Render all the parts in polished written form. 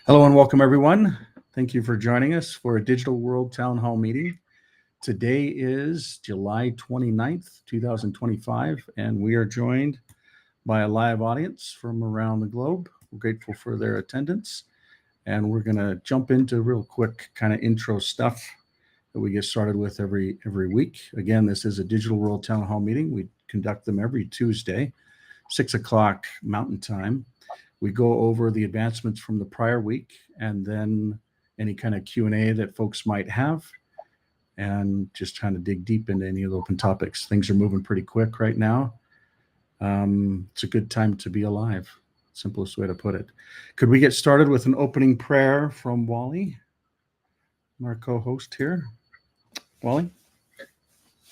Hello and welcome, everyone. Thank you for joining us for a Digital World Town Hall meeting. Today is July 29th, 2025, and we are joined by a live audience from around the globe. We're grateful for their attendance, and we're going to jump into real quick kind of intro stuff that we get started with every week. Again, this is a Digital World Town Hall meeting. We conduct them every Tuesday, 6 o'clock Mountain Time. We go over the advancements from the prior week and then any kind of Q&A that folks might have, and just trying to dig deep into any of the open topics. Things are moving pretty quick right now. It's a good time to be alive. Simplest way to put it. Could we get started with an opening prayer from Wally, our co-host here? Wally?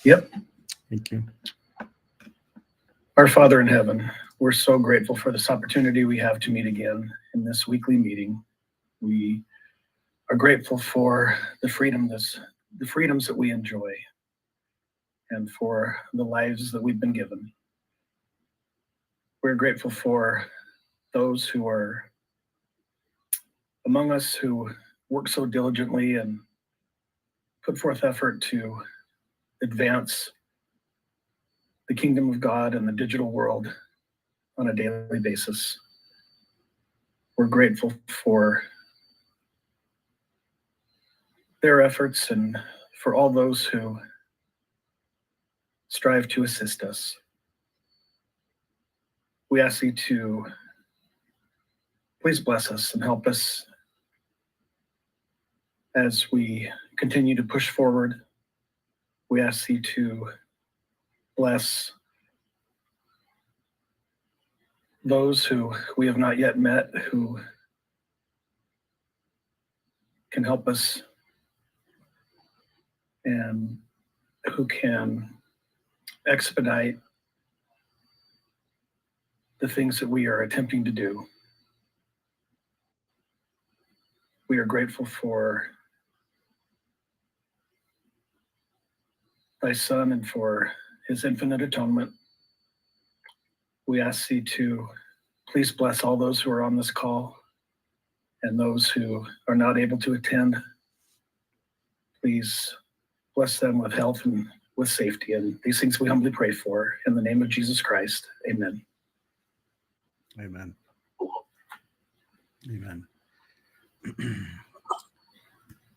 Yep. Thank you. Our Father in heaven, we're so grateful for this opportunity we have to meet again in this weekly meeting. We are grateful for the freedoms that we enjoy and for the lives that we've been given. We're grateful for those who are among us who work so diligently and put forth effort to advance the kingdom of God and the digital world on a daily basis. We're grateful for their efforts and for all those who strive to assist us. We ask you to please bless us and help us as we continue to push forward. We ask you to bless those who we have not yet met, who can help us and who can expedite the things that we are attempting to do. We are grateful for thy Son and for his infinite atonement. We ask thee to please bless all those who are on this call and those who are not able to attend. Please bless them with health and with safety. And these things we humbly pray for in the name of Jesus Christ. Amen. Amen. Amen.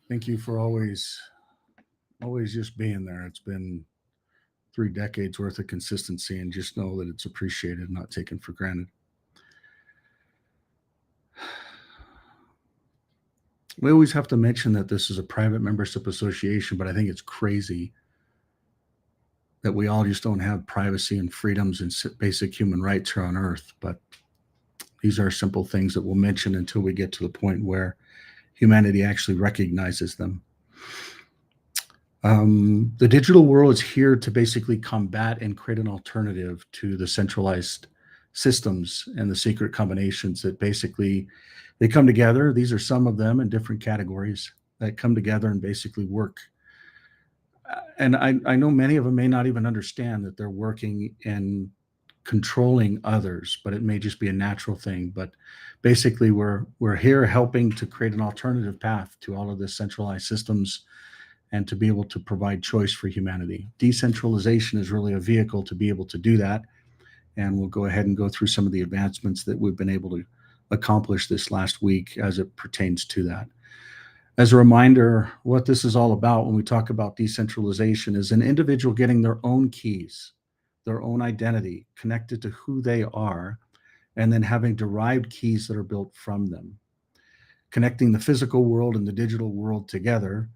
Thank you for always just being there. It's been 3 decades worth of consistency, and just know that it's appreciated, not taken for granted. We always have to mention that this is a private membership association, but I think it's crazy that we all just don't have privacy and freedoms and basic human rights here on earth. But these are simple things that we'll mention until we get to the point where humanity actually recognizes them. The digital world is here to basically combat and create an alternative to the centralized systems and the secret combinations that basically they come together. These are some of them in different categories that come together and basically work. And I know many of them may not even understand that they're working in controlling others, but it may just be a natural thing. But basically, we're here helping to create an alternative path to all of the centralized systems and to be able to provide choice for humanity. Decentralization is really a vehicle to be able to do that. And we'll go ahead and go through some of the advancements that we've been able to accomplish this last week as it pertains to that. As a reminder, what this is all about when we talk about decentralization is an individual getting their own keys, their own identity connected to who they are, and then having derived keys that are built from them, connecting the physical world and the digital world together,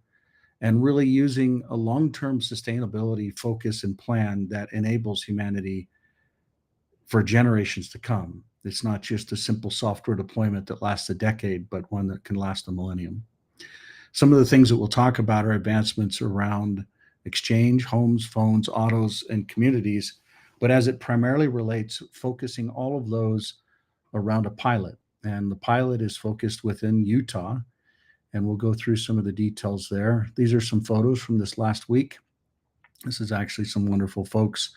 and really using a long-term sustainability focus and plan that enables humanity for generations to come. It's not just a simple software deployment that lasts a decade, but one that can last a millennium. Some of the things that we'll talk about are advancements around exchange, homes, phones, autos, and communities, but as it primarily relates, focusing all of those around a pilot. And the pilot is focused within Utah, and we'll go through some of the details there. These are some photos from this last week. This is actually some wonderful folks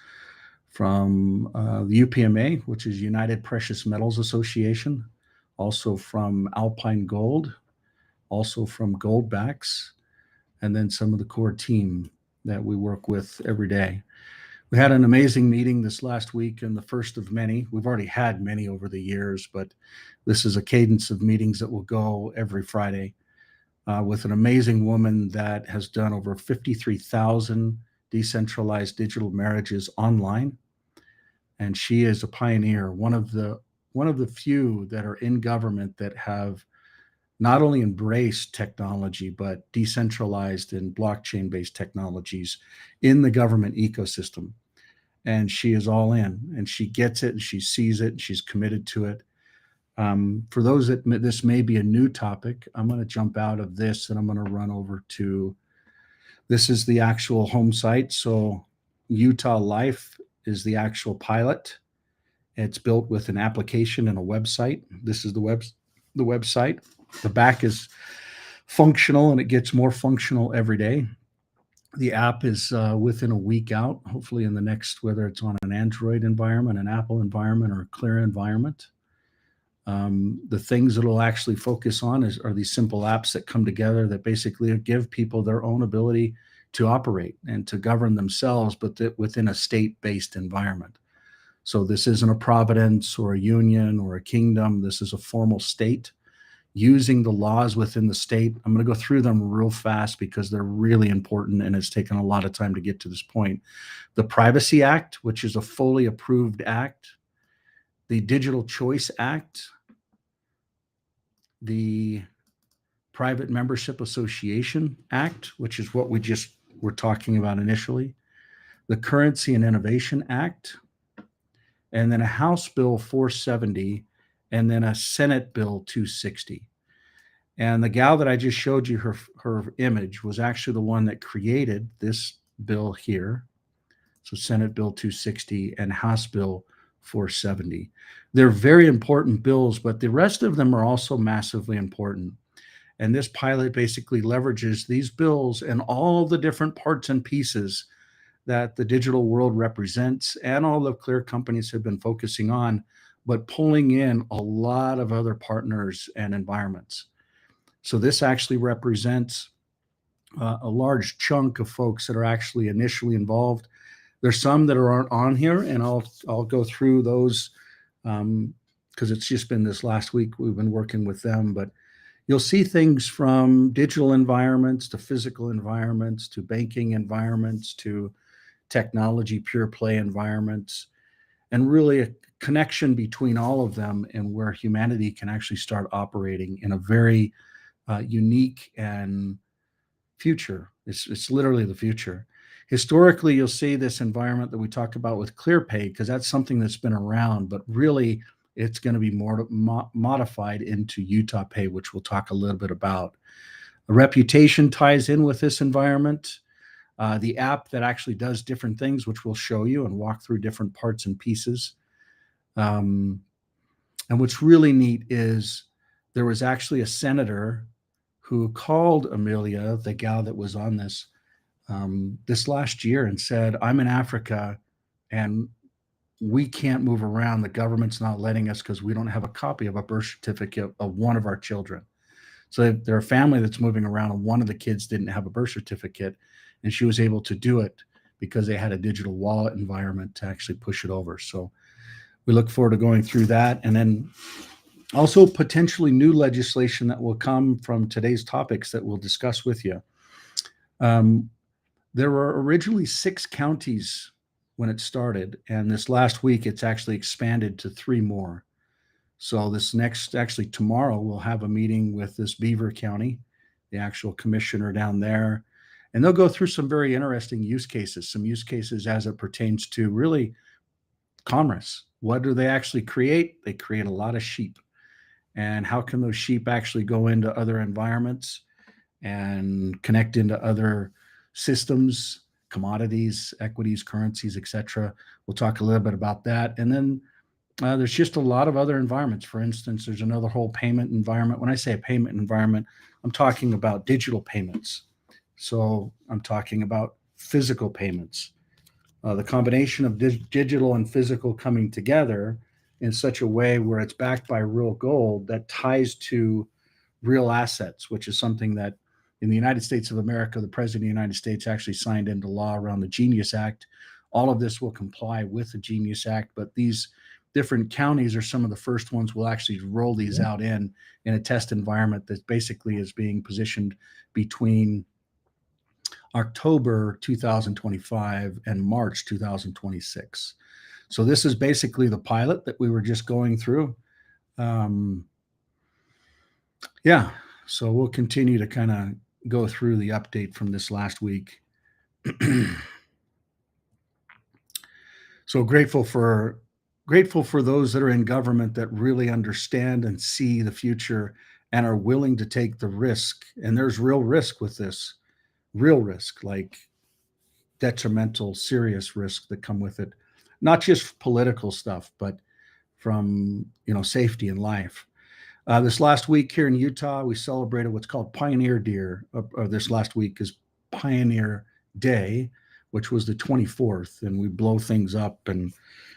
from the UPMA, which is United Precious Metals Association. also from Alpine Gold, also from Goldbacks, and then some of the core team that we work with every day. We had an amazing meeting this last week, and the first of many. We've already had many over the years, but this is a cadence of meetings that will go every Friday with an amazing woman that has done over 53,000 decentralized digital marriages online. And she is a pioneer, one of the few that are in government that have not only embraced technology, but decentralized and blockchain based technologies in the government ecosystem. And she is all in and she gets it and she sees it and she's committed to it. For those that this may be a new topic, I'm going to jump out of this and I'm going to run over to this is the actual home site. So Utah Life is the actual pilot. It's built with an application and a website. This is the website. The back is functional and it gets more functional every day. The app is within a week out, hopefully in the next, whether it's on an Android environment, an Apple environment, or a Clear environment. The things that it'll actually focus on are these simple apps that come together that basically give people their own ability to operate and to govern themselves, but within a state-based environment. So this isn't a providence or a union or a kingdom. This is a formal state using the laws within the state. I'm going to go through them real fast because they're really important and it's taken a lot of time to get to this point. The Privacy Act, which is a fully approved act, the Digital Choice Act, the Private Membership Association Act, which is what we just were talking about initially, the Currency and Innovation Act, and then a House Bill 470, and then a Senate Bill 260. And the gal that I just showed you, her image, was actually the one that created this bill here. So Senate Bill 260 and House Bill 470. They're very important bills, but the rest of them are also massively important. And this pilot basically leverages these bills and all the different parts and pieces that the digital world represents and all the Clear companies have been focusing on, but pulling in a lot of other partners and environments. So this actually represents a large chunk of folks that are actually initially involved. There's some that aren't on here, and I'll go through those because it's just been this last week we've been working with them. But you'll see things from digital environments to physical environments to banking environments to technology pure play environments, and really a connection between all of them and where humanity can actually start operating in a very unique and future. It's literally the future. Historically, you'll see this environment that we talk about with ClearPay, because that's something that's been around, but really it's going to be more modified into Utah Pay, which we'll talk a little bit about. A reputation ties in with this environment. The app that actually does different things, which we'll show you and walk through different parts and pieces. And what's really neat is there was actually a senator who called Amelia, the gal that was on this last year, and said, I'm in Africa and we can't move around. The government's not letting us because we don't have a copy of a birth certificate of one of our children. So they're a family that's moving around and one of the kids didn't have a birth certificate, and she was able to do it because they had a digital wallet environment to actually push it over. So we look forward to going through that. And then also potentially new legislation that will come from today's topics that we'll discuss with you. There were originally 6 counties when it started, and this last week it's actually expanded to 3 more. So actually tomorrow, we'll have a meeting with this Beaver County, the actual commissioner down there, and they'll go through some very interesting use cases as it pertains to really commerce. What do they actually create? They create a lot of sheep. And how can those sheep actually go into other environments and connect into other systems, commodities, equities, currencies, etc. We'll talk a little bit about that. And then there's just a lot of other environments. For instance, there's another whole payment environment. When I say a payment environment, I'm talking about digital payments. So I'm talking about physical payments. The combination of digital and physical coming together in such a way where it's backed by real gold that ties to real assets, which is something that in the United States of America, the President of the United States actually signed into law around the Genius Act. All of this will comply with the Genius Act, but these different counties are some of the first ones will actually roll these out in a test environment that basically is being positioned between October 2025 and March 2026. So this is basically the pilot that we were just going through. Yeah, so we'll continue to kind of go through the update from this last week. So grateful for those that are in government that really understand and see the future and are willing to take the risk. And there's real risk with this, real risk, like detrimental, serious risk that come with it, not just political stuff, but from safety and life. This last week here in Utah, we celebrated what's called Pioneer Deer. Or this last week is Pioneer Day, which was the 24th, and we blow things up, and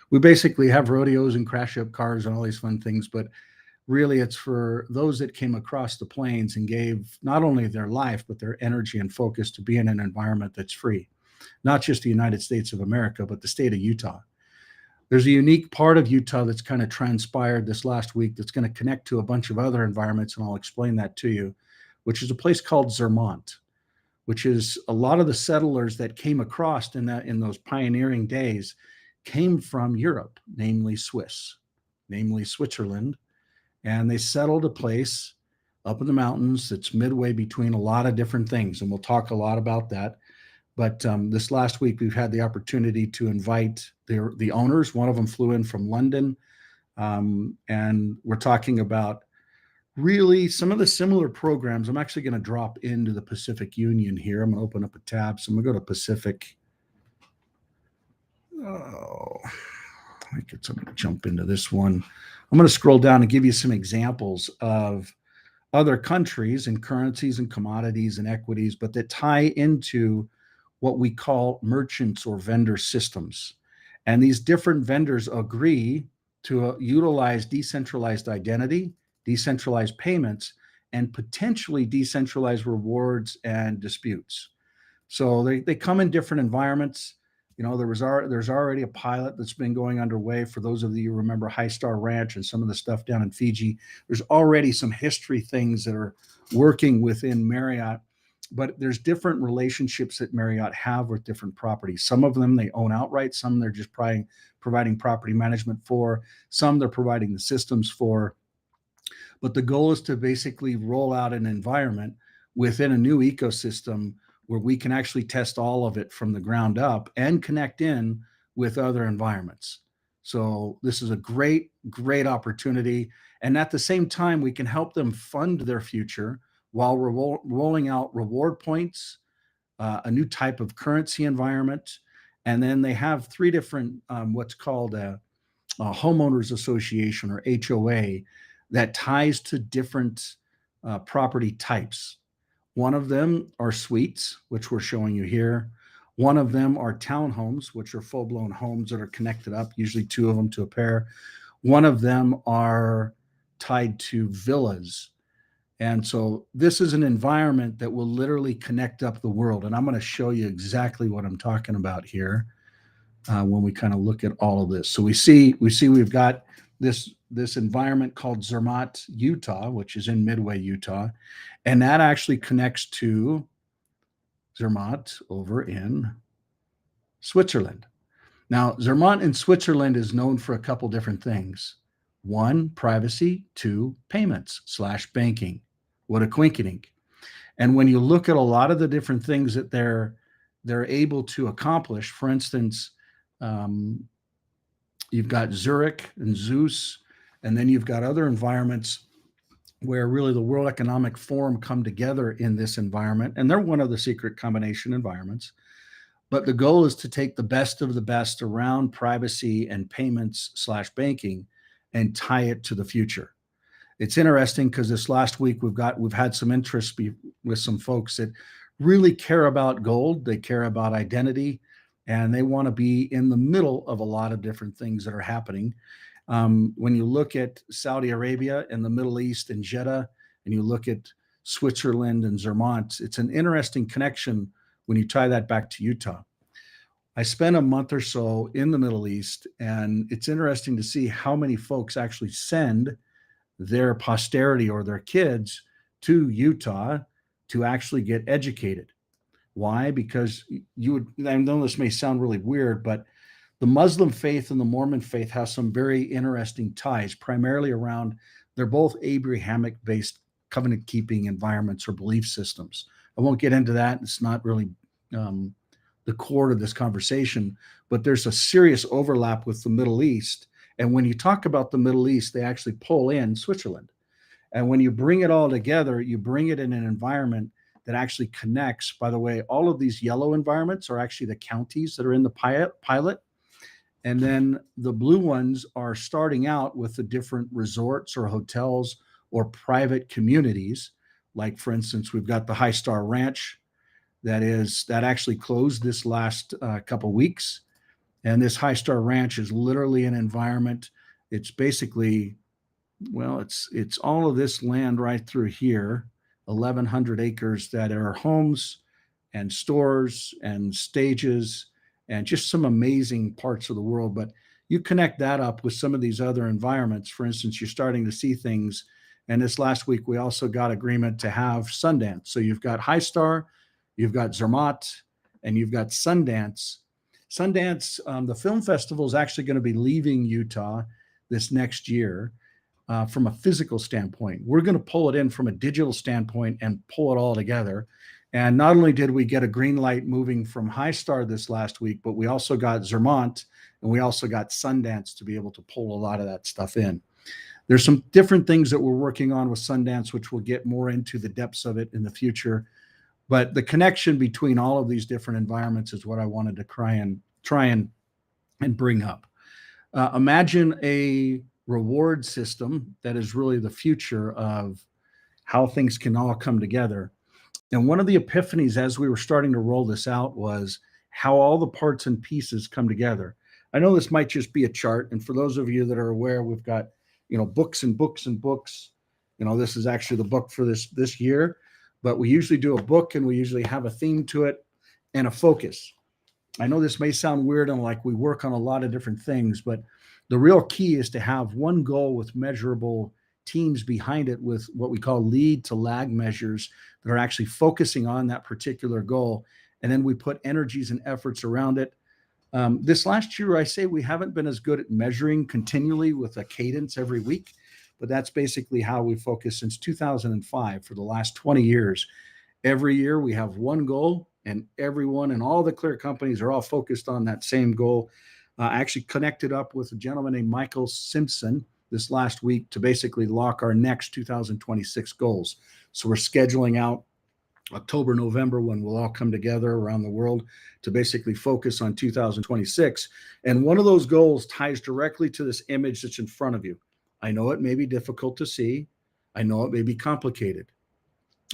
we basically have rodeos and crash up cars and all these fun things. But really, it's for those that came across the plains and gave not only their life, but their energy and focus to be in an environment that's free, not just the United States of America, but the state of Utah. There's a unique part of Utah that's kind of transpired this last week that's going to connect to a bunch of other environments, and I'll explain that to you, which is a place called Zermatt, which is a lot of the settlers that came across in those pioneering days came from Europe, namely Switzerland, and they settled a place up in the mountains that's midway between a lot of different things, and we'll talk a lot about that. But this last week, we've had the opportunity to invite the owners. One of them flew in from London, and we're talking about really some of the similar programs. I'm actually going to drop into the Pacific Union here. I'm going to open up a tab. So I'm going to go to Pacific. Oh, I'm going to jump into this one. I'm going to scroll down and give you some examples of other countries and currencies and commodities and equities, but that tie into what we call merchants or vendor systems. And these different vendors agree to utilize decentralized identity, decentralized payments, and potentially decentralized rewards and disputes. So they come in different environments. There's already a pilot that's been going underway. For those of you who remember High Star Ranch and some of the stuff down in Fiji, there's already some history things that are working within Marriott. But there's different relationships that Marriott have with different properties. Some of them they own outright. Some they're just providing property management for. Some they're providing the systems for. But the goal is to basically roll out an environment within a new ecosystem where we can actually test all of it from the ground up and connect in with other environments. So this is a great, great opportunity. And at the same time, we can help them fund their future while rolling out reward points, a new type of currency environment. And then they have three different, what's called a homeowners association or HOA that ties to different property types. One of them are suites, which we're showing you here. One of them are townhomes, which are full-blown homes that are connected up, usually two of them to a pair. One of them are tied to villas. And so this is an environment that will literally connect up the world. And I'm going to show you exactly what I'm talking about here when we kind of look at all of this. So we see we've got this environment called Zermatt, Utah, which is in Midway, Utah. And that actually connects to Zermatt over in Switzerland. Now, Zermatt in Switzerland is known for a couple different things. One, privacy. Two, payments / banking. What a quinkydink. And when you look at a lot of the different things that they're able to accomplish, for instance, you've got Zurich and Zeus, and then you've got other environments where really the World Economic Forum come together in this environment, and they're one of the secret combination environments. But the goal is to take the best of the best around privacy and payments / banking and tie it to the future. It's interesting because this last week we've had some interest with some folks that really care about gold, they care about identity, and they want to be in the middle of a lot of different things that are happening. When you look at Saudi Arabia and the Middle East and Jeddah, and you look at Switzerland and Zermatt, it's an interesting connection when you tie that back to Utah. I spent a month or so in the Middle East, and it's interesting to see how many folks actually send their posterity or their kids to Utah to actually get educated. Why? Because you would, I know this may sound really weird, but the Muslim faith and the Mormon faith have some very interesting ties, primarily around, they're both Abrahamic based covenant keeping environments or belief systems. I won't get into that. It's not really um, the core of this conversation, but there's a serious overlap with the Middle East. And when you talk about the Middle East, they actually pull in Switzerland. And when you bring it all together, you bring it in an environment that actually connects. By the way, all of these yellow environments are actually the counties that are in the pilot. And then the blue ones are starting out with the different resorts or hotels or private communities. Like, for instance, we've got the High Star Ranch that actually closed this last couple weeks. And this High Star Ranch is literally an environment. It's basically, well, it's all of this land right through here, 1,100 acres that are homes and stores and stages and just some amazing parts of the world. But you connect that up with some of these other environments. For instance, you're starting to see things. And this last week, we also got agreement to have Sundance. So you've got High Star, you've got Zermatt, and you've got Sundance. Sundance, the film festival is actually going to be leaving Utah this next year. From a physical standpoint, we're going to pull it in from a digital standpoint and pull it all together. And not only did we get a green light moving from High Star this last week, but we also got Zermatt and we also got Sundance to be able to pull a lot of that stuff in. There's some different things that we're working on with Sundance, which we'll get more into the depths of it in the future. But the connection between all of these different environments is what I wanted to try and bring up. Imagine a reward system that is really the future of how things can all come together. And one of the epiphanies as we were starting to roll this out was how all the parts and pieces come together. I know this might just be a chart, and for those of you that are aware, we've got books and books and books. This is actually the book for this year, but we usually do a book and we usually have a theme to it and a focus. I know this may sound weird and like we work on a lot of different things, but the real key is to have one goal with measurable teams behind it with what we call lead to lag measures that are actually focusing on that particular goal. And then we put energies and efforts around it. This last year, I say we haven't been as good at measuring continually with a cadence every week, but that's basically how we focus since 2005 for the last 20 years. Every year we have one goal, and everyone and all the clear companies are all focused on that same goal. I actually connected up with a gentleman named Michael Simpson this last week to basically lock our next 2026 goals. So we're scheduling out October, November, when we'll all come together around the world to basically focus on 2026. And one of those goals ties directly to this image that's in front of you. I know it may be difficult to see. I know it may be complicated,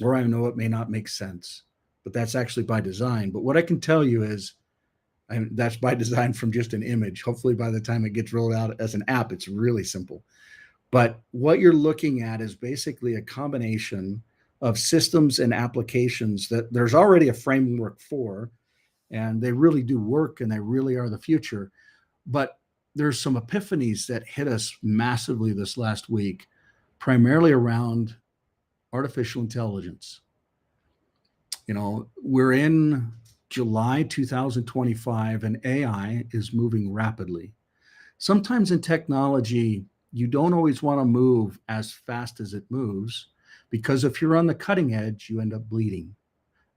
or I know it may not make sense, but that's actually by design. But what I can tell you is, and that's by design from just an image. Hopefully by the time it gets rolled out as an app, it's really simple. But what you're looking at is basically a combination of systems and applications that there's already a framework for, and they really do work and they really are the future. But there's some epiphanies that hit us massively this last week, primarily around artificial intelligence. We're in July 2025 and AI is moving rapidly. Sometimes in technology, you don't always want to move as fast as it moves, because if you're on the cutting edge, you end up bleeding.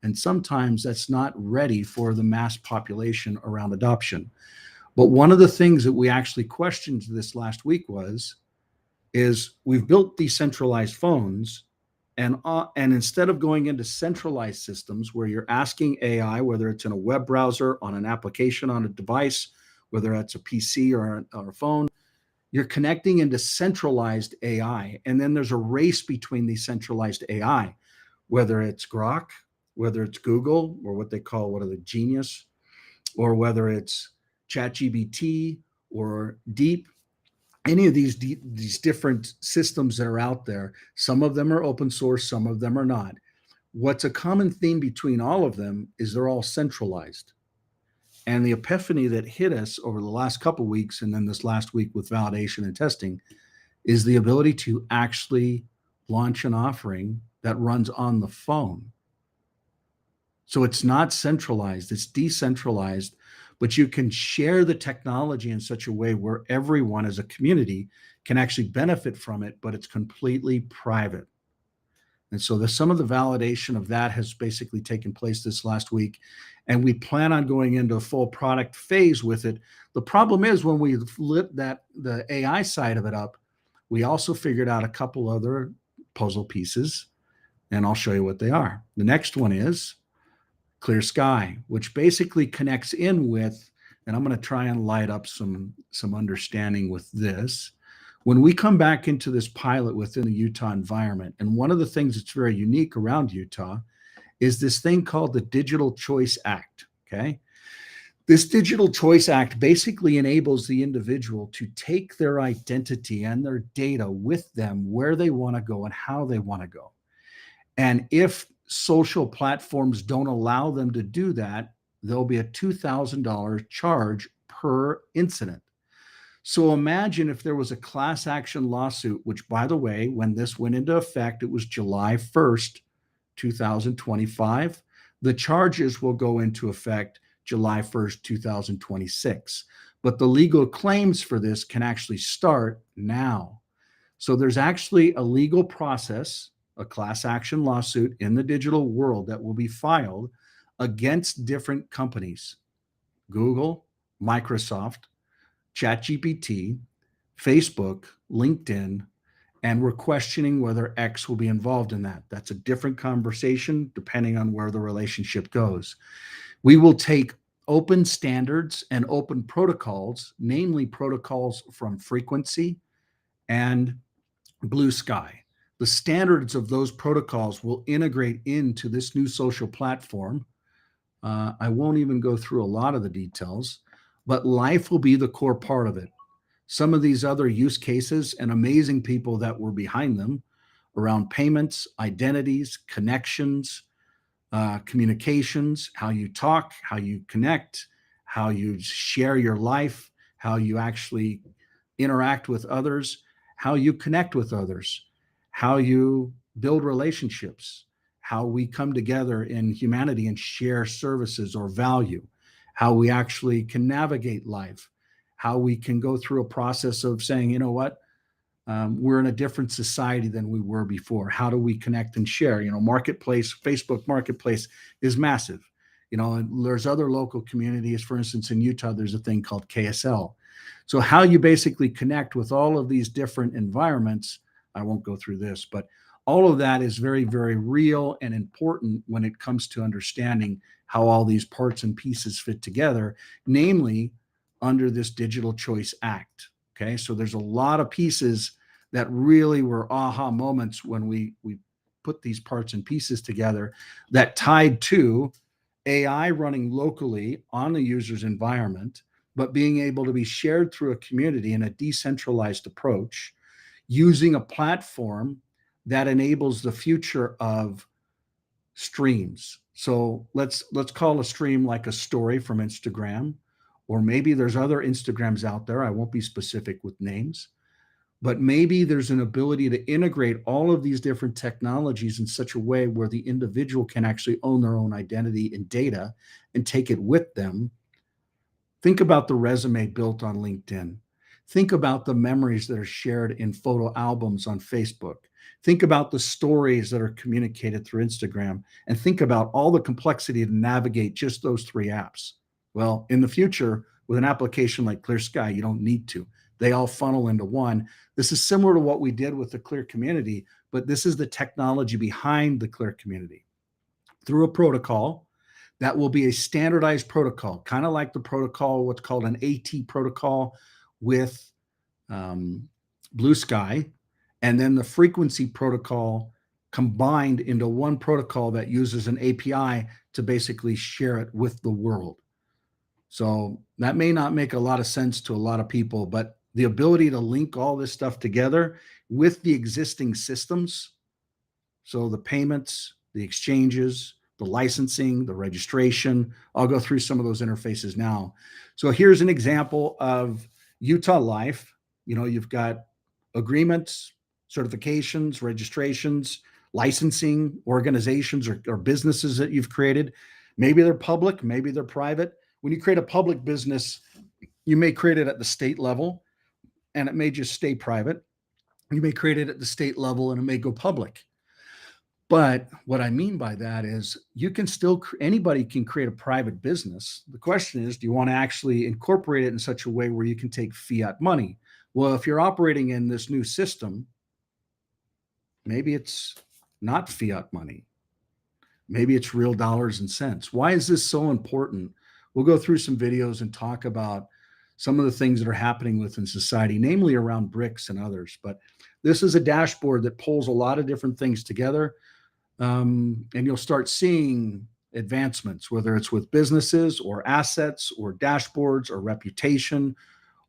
And sometimes that's not ready for the mass population around adoption. But one of the things that we actually questioned this last week is we've built decentralized phones, and instead of going into centralized systems where you're asking AI, whether it's in a web browser, on an application, on a device, whether that's a PC or a phone, you're connecting into centralized AI. And then there's a race between these centralized AI, whether it's Grok, whether it's Google, or what they call, what are the Genius, or whether it's ChatGPT or Deep. any of these different systems that are out there. Some of them are open source, some of them are not. What's a common theme between all of them is they're all centralized. And the epiphany that hit us over the last couple of weeks, and then this last week with validation and testing, is the ability to actually launch an offering that runs on the phone. So it's not centralized, it's decentralized, but you can share the technology in such a way where everyone as a community can actually benefit from it, but it's completely private. And so some of the validation of that has basically taken place this last week. And we plan on going into a full product phase with it. The problem is when we lit the AI side of it up, we also figured out a couple other puzzle pieces, and I'll show you what they are. The next one is Clear Sky, which basically connects in with, and I'm going to try and light up some understanding with this. When we come back into this pilot within the Utah environment, and one of the things that's very unique around Utah is this thing called the Digital Choice Act, okay? This Digital Choice Act basically enables the individual to take their identity and their data with them where they want to go and how they want to go. And if social platforms don't allow them to do that, there'll be a $2,000 charge per incident. So imagine if there was a class action lawsuit, which, by the way, when this went into effect, it was July 1st, 2025. The charges will go into effect July 1st, 2026. But the legal claims for this can actually start now. So there's actually a legal process, a class action lawsuit in the digital world that will be filed against different companies, Google, Microsoft, ChatGPT, Facebook, LinkedIn, and we're questioning whether X will be involved in that. That's a different conversation depending on where the relationship goes. We will take open standards and open protocols, namely protocols from Frequency and Blue Sky. The standards of those protocols will integrate into this new social platform. I won't even go through a lot of the details, but life will be the core part of it. Some of these other use cases and amazing people that were behind them around payments, identities, connections, communications, how you talk, how you connect, how you share your life, how you actually interact with others, how you connect with others, how you build relationships, how we come together in humanity and share services or value, how we actually can navigate life, how we can go through a process of saying, you know what, we're in a different society than we were before. How do we connect and share? You know, Marketplace, Facebook Marketplace is massive. You know, and there's other local communities. For instance, in Utah, there's a thing called KSL. So how you basically connect with all of these different environments, I won't go through this, but all of that is very, very real and important when it comes to understanding how all these parts and pieces fit together, namely under this Digital Choice Act. Okay, so there's a lot of pieces that really were aha moments when we put these parts and pieces together that tied to AI running locally on the user's environment, but being able to be shared through a community in a decentralized approach using a platform that enables the future of streams. So let's call a stream like a story from Instagram, or maybe there's other Instagrams out there. I won't be specific with names, but maybe there's an ability to integrate all of these different technologies in such a way where the individual can actually own their own identity and data and take it with them. Think about the resume built on LinkedIn. Think about the memories that are shared in photo albums on Facebook. Think about the stories that are communicated through Instagram, and think about all the complexity to navigate just those three apps. Well, in the future, with an application like Clear Sky, you don't need to. They all funnel into one. This is similar to what we did with the Clear Community, but this is the technology behind the Clear Community. Through a protocol that will be a standardized protocol, kind of like the protocol, what's called an AT protocol with Blue Sky, and then the Frequency protocol combined into one protocol that uses an API to basically share it with the world. So that may not make a lot of sense to a lot of people, but the ability to link all this stuff together with the existing systems. So the payments, the exchanges, the licensing, the registration, I'll go through some of those interfaces now. So here's an example of Utah Life. You've got agreements, certifications, registrations, licensing, organizations or businesses that you've created. Maybe they're public, maybe they're private. When you create a public business, you may create it at the state level and it may just stay private. You may create it at the state level and it may go public. But what I mean by that is you can still, anybody can create a private business. The question is, do you want to actually incorporate it in such a way where you can take fiat money? Well, if you're operating in this new system, maybe it's not fiat money. Maybe it's real dollars and cents. Why is this so important? We'll go through some videos and talk about some of the things that are happening within society, namely around BRICS and others. But this is a dashboard that pulls a lot of different things together. And you'll start seeing advancements, whether it's with businesses or assets or dashboards or reputation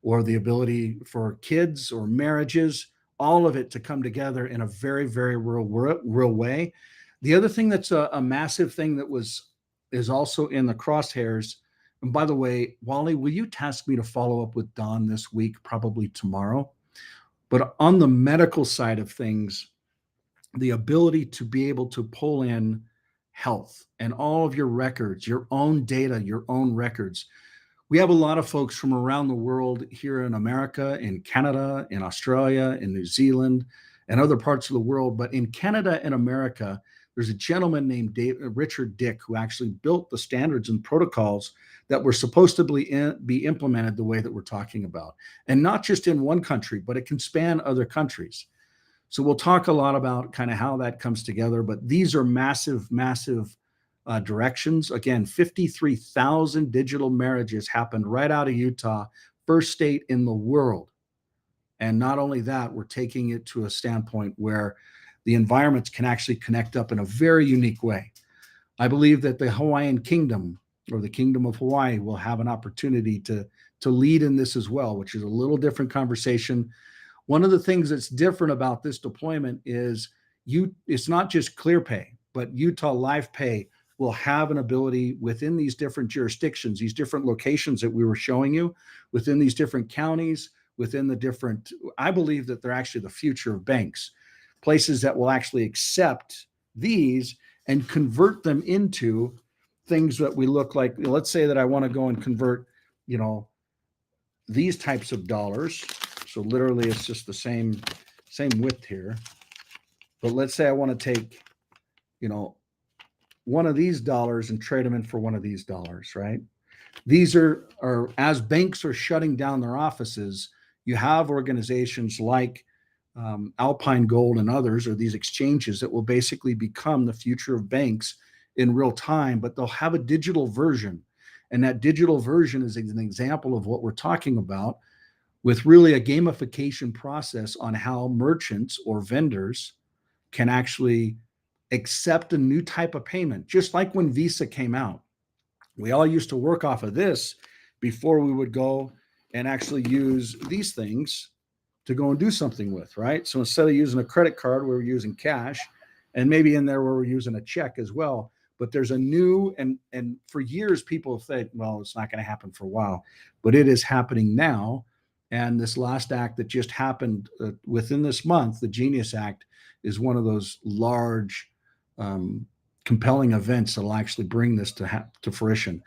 or the ability for kids or marriages, all of it to come together in a very, very real way. The other thing that's a massive thing that is also in the crosshairs, and by the way, Wally, will you task me to follow up with Don this week, probably tomorrow? But on the medical side of things, the ability to be able to pull in health and all of your records, your own data, your own records. We have a lot of folks from around the world here in America, in Canada, in Australia, in New Zealand, and other parts of the world. But in Canada and America, there's a gentleman named Richard Dick who actually built the standards and protocols that were supposed to be implemented the way that we're talking about. And not just in one country, but it can span other countries. So we'll talk a lot about kind of how that comes together, but these are massive, massive directions. Again, 53,000 digital marriages happened right out of Utah, first state in the world. And not only that, we're taking it to a standpoint where the environments can actually connect up in a very unique way. I believe that the Hawaiian Kingdom or the Kingdom of Hawaii will have an opportunity to lead in this as well, which is a little different conversation. One of the things that's different about this deployment is it's not just ClearPay, but Utah Live Pay will have an ability within these different jurisdictions, these different locations that we were showing you, within these different counties, within the different, I believe that they're actually the future of banks, places that will actually accept these and convert them into things that we look like. Let's say that I want to go and convert, these types of dollars. So literally it's just the same width here. But let's say I want to take, one of these dollars and trade them in for one of these dollars, right? These are as banks are shutting down their offices, you have organizations like Alpine Gold and others, or these exchanges that will basically become the future of banks in real time, but they'll have a digital version. And that digital version is an example of what we're talking about, with really a gamification process on how merchants or vendors can actually accept a new type of payment. Just like when Visa came out, we all used to work off of this before we would go and actually use these things to go and do something with, right? So instead of using a credit card, we were using cash, and maybe in there we were using a check as well. But there's a new, and for years people have said, well, it's not going to happen for a while, but it is happening now. And this last act that just happened within this month, the Genius Act, is one of those large, compelling events that will actually bring this to fruition.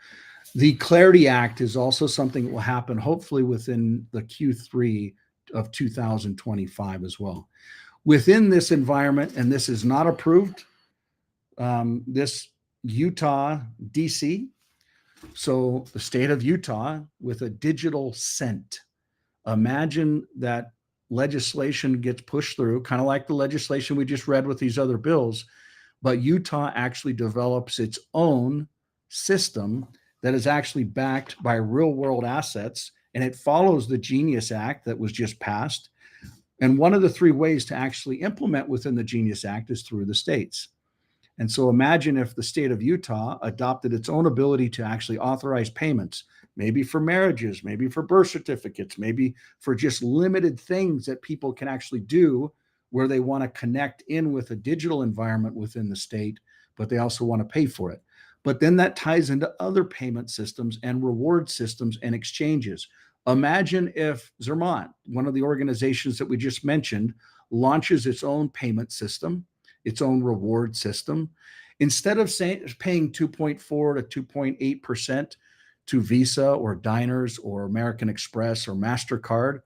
The Clarity Act is also something that will happen hopefully within the Q3 of 2025 as well. Within this environment, and this is not approved, this Utah, DC, so the state of Utah with a digital cent. Imagine that legislation gets pushed through, kind of like the legislation we just read with these other bills, but Utah actually develops its own system that is actually backed by real world assets, and it follows the Genius Act that was just passed. And one of the three ways to actually implement within the Genius Act is through the states. And so imagine if the state of Utah adopted its own ability to actually authorize payments, maybe for marriages, maybe for birth certificates, maybe for just limited things that people can actually do where they want to connect in with a digital environment within the state, but they also want to pay for it. But then that ties into other payment systems and reward systems and exchanges. Imagine if Zermatt, one of the organizations that we just mentioned, launches its own payment system, its own reward system. Instead of paying 2.4 to 2.8% to Visa or Diners or American Express or MasterCard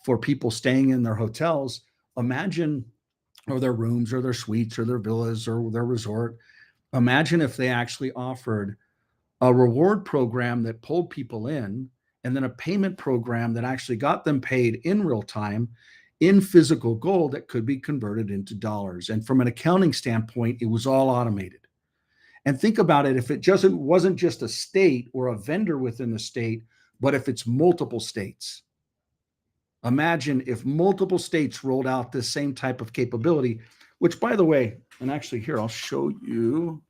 for people staying in their hotels, imagine, or their rooms or their suites or their villas or their resort, imagine if they actually offered a reward program that pulled people in and then a payment program that actually got them paid in real time in physical gold that could be converted into dollars. And from an accounting standpoint, it was all automated. And think about it, if it wasn't just a state or a vendor within the state, but if it's multiple states. Imagine if multiple states rolled out this same type of capability, which, by the way, and actually here, I'll show you.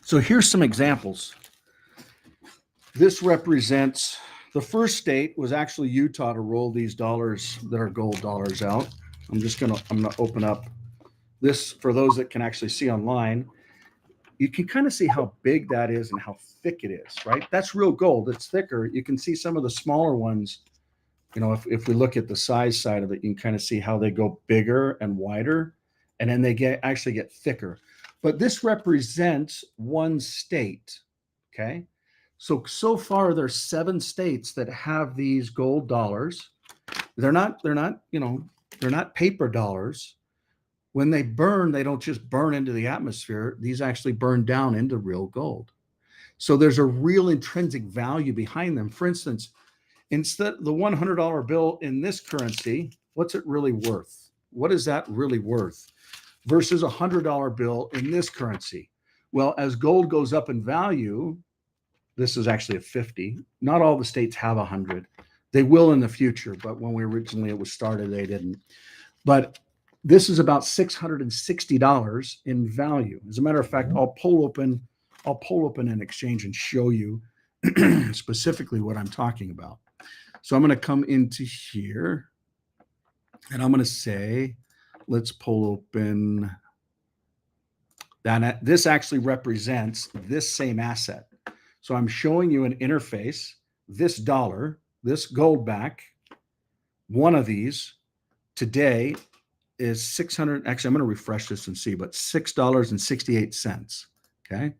So here's some examples. This represents the first state was actually Utah to roll these dollars that are gold dollars out. I'm gonna open up this for those that can actually see online. You can kind of see how big that is and how thick it is, right? That's real gold. It's thicker. You can see some of the smaller ones. You know, if we look at the size side of it, you can kind of see how they go bigger and wider, and then they actually get thicker. But this represents one state, okay? So far there's 7 states that have these gold dollars. They're not paper dollars. When they burn, they don't just burn into the atmosphere. These actually burn down into real gold. So there's a real intrinsic value behind them. For instance, instead the $100 bill in this currency, what's it really worth? What is that really worth? Versus a $100 bill in this currency. Well, as gold goes up in value, this is actually a 50. Not all the states have 100. They will in the future, but when it was started, they didn't. But this is about $660 in value. As a matter of fact, I'll pull open an exchange and show you specifically what I'm talking about. So I'm going to come into here and I'm going to say, let's pull open that. This actually represents this same asset. So I'm showing you an interface, this dollar, this gold back, one of these today is 600. Actually, I'm going to refresh this and see, but $6.68. Okay. I'm going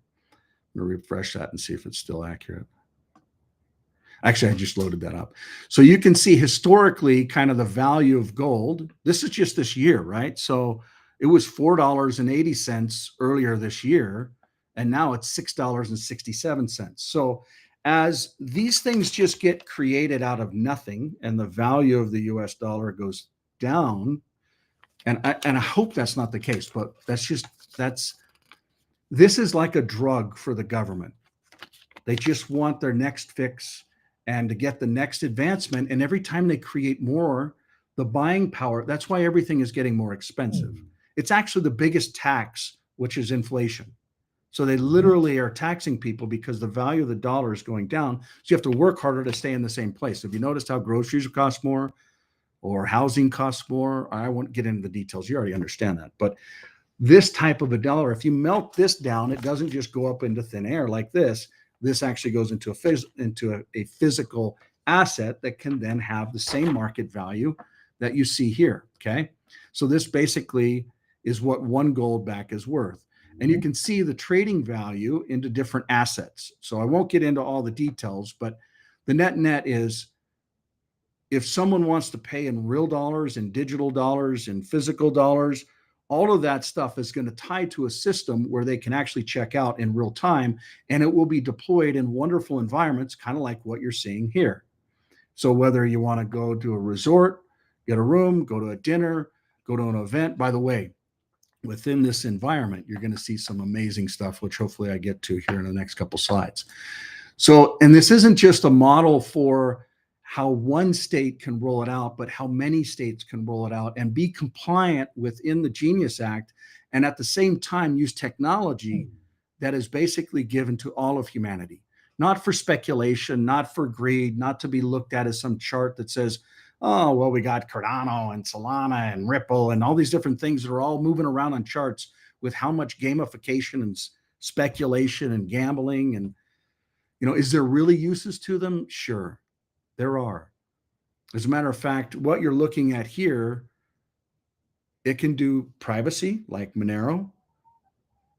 to refresh that and see if it's still accurate. Actually, I just loaded that up. So you can see historically kind of the value of gold. This is just this year, right? So it was $4.80 earlier this year, and now it's $6.67. So as these things just get created out of nothing and the value of the US dollar goes down, and I hope that's not the case, but this is like a drug for the government. They just want their next fix and to get the next advancement. And every time they create more, the buying power, that's why everything is getting more expensive. It's actually the biggest tax, which is inflation. So they literally are taxing people because the value of the dollar is going down. So you have to work harder to stay in the same place. Have you noticed how groceries cost more or housing costs more? I won't get into the details. You already understand that. But this type of a dollar, if you melt this down, it doesn't just go up into thin air like this. This actually goes into a physical asset that can then have the same market value that you see here. Okay. So this basically is what one gold back is worth. And you can see the trading value into different assets. So I won't get into all the details, but the net is if someone wants to pay in real dollars, in digital dollars, in physical dollars, all of that stuff is going to tie to a system where they can actually check out in real time, and it will be deployed in wonderful environments, kind of like what you're seeing here. So whether you want to go to a resort, get a room, go to a dinner, go to an event, by the way, within this environment, you're going to see some amazing stuff, which hopefully I get to here in the next couple slides. So, and this isn't just a model for how one state can roll it out, but how many states can roll it out and be compliant within the Genius Act, and at the same time use technology that is basically given to all of humanity, not for speculation, not for greed, not to be looked at as some chart that says, oh, well, we got Cardano and Solana and Ripple and all these different things that are all moving around on charts with how much gamification and speculation and gambling. And, is there really uses to them? Sure, there are. As a matter of fact, what you're looking at here, it can do privacy like Monero,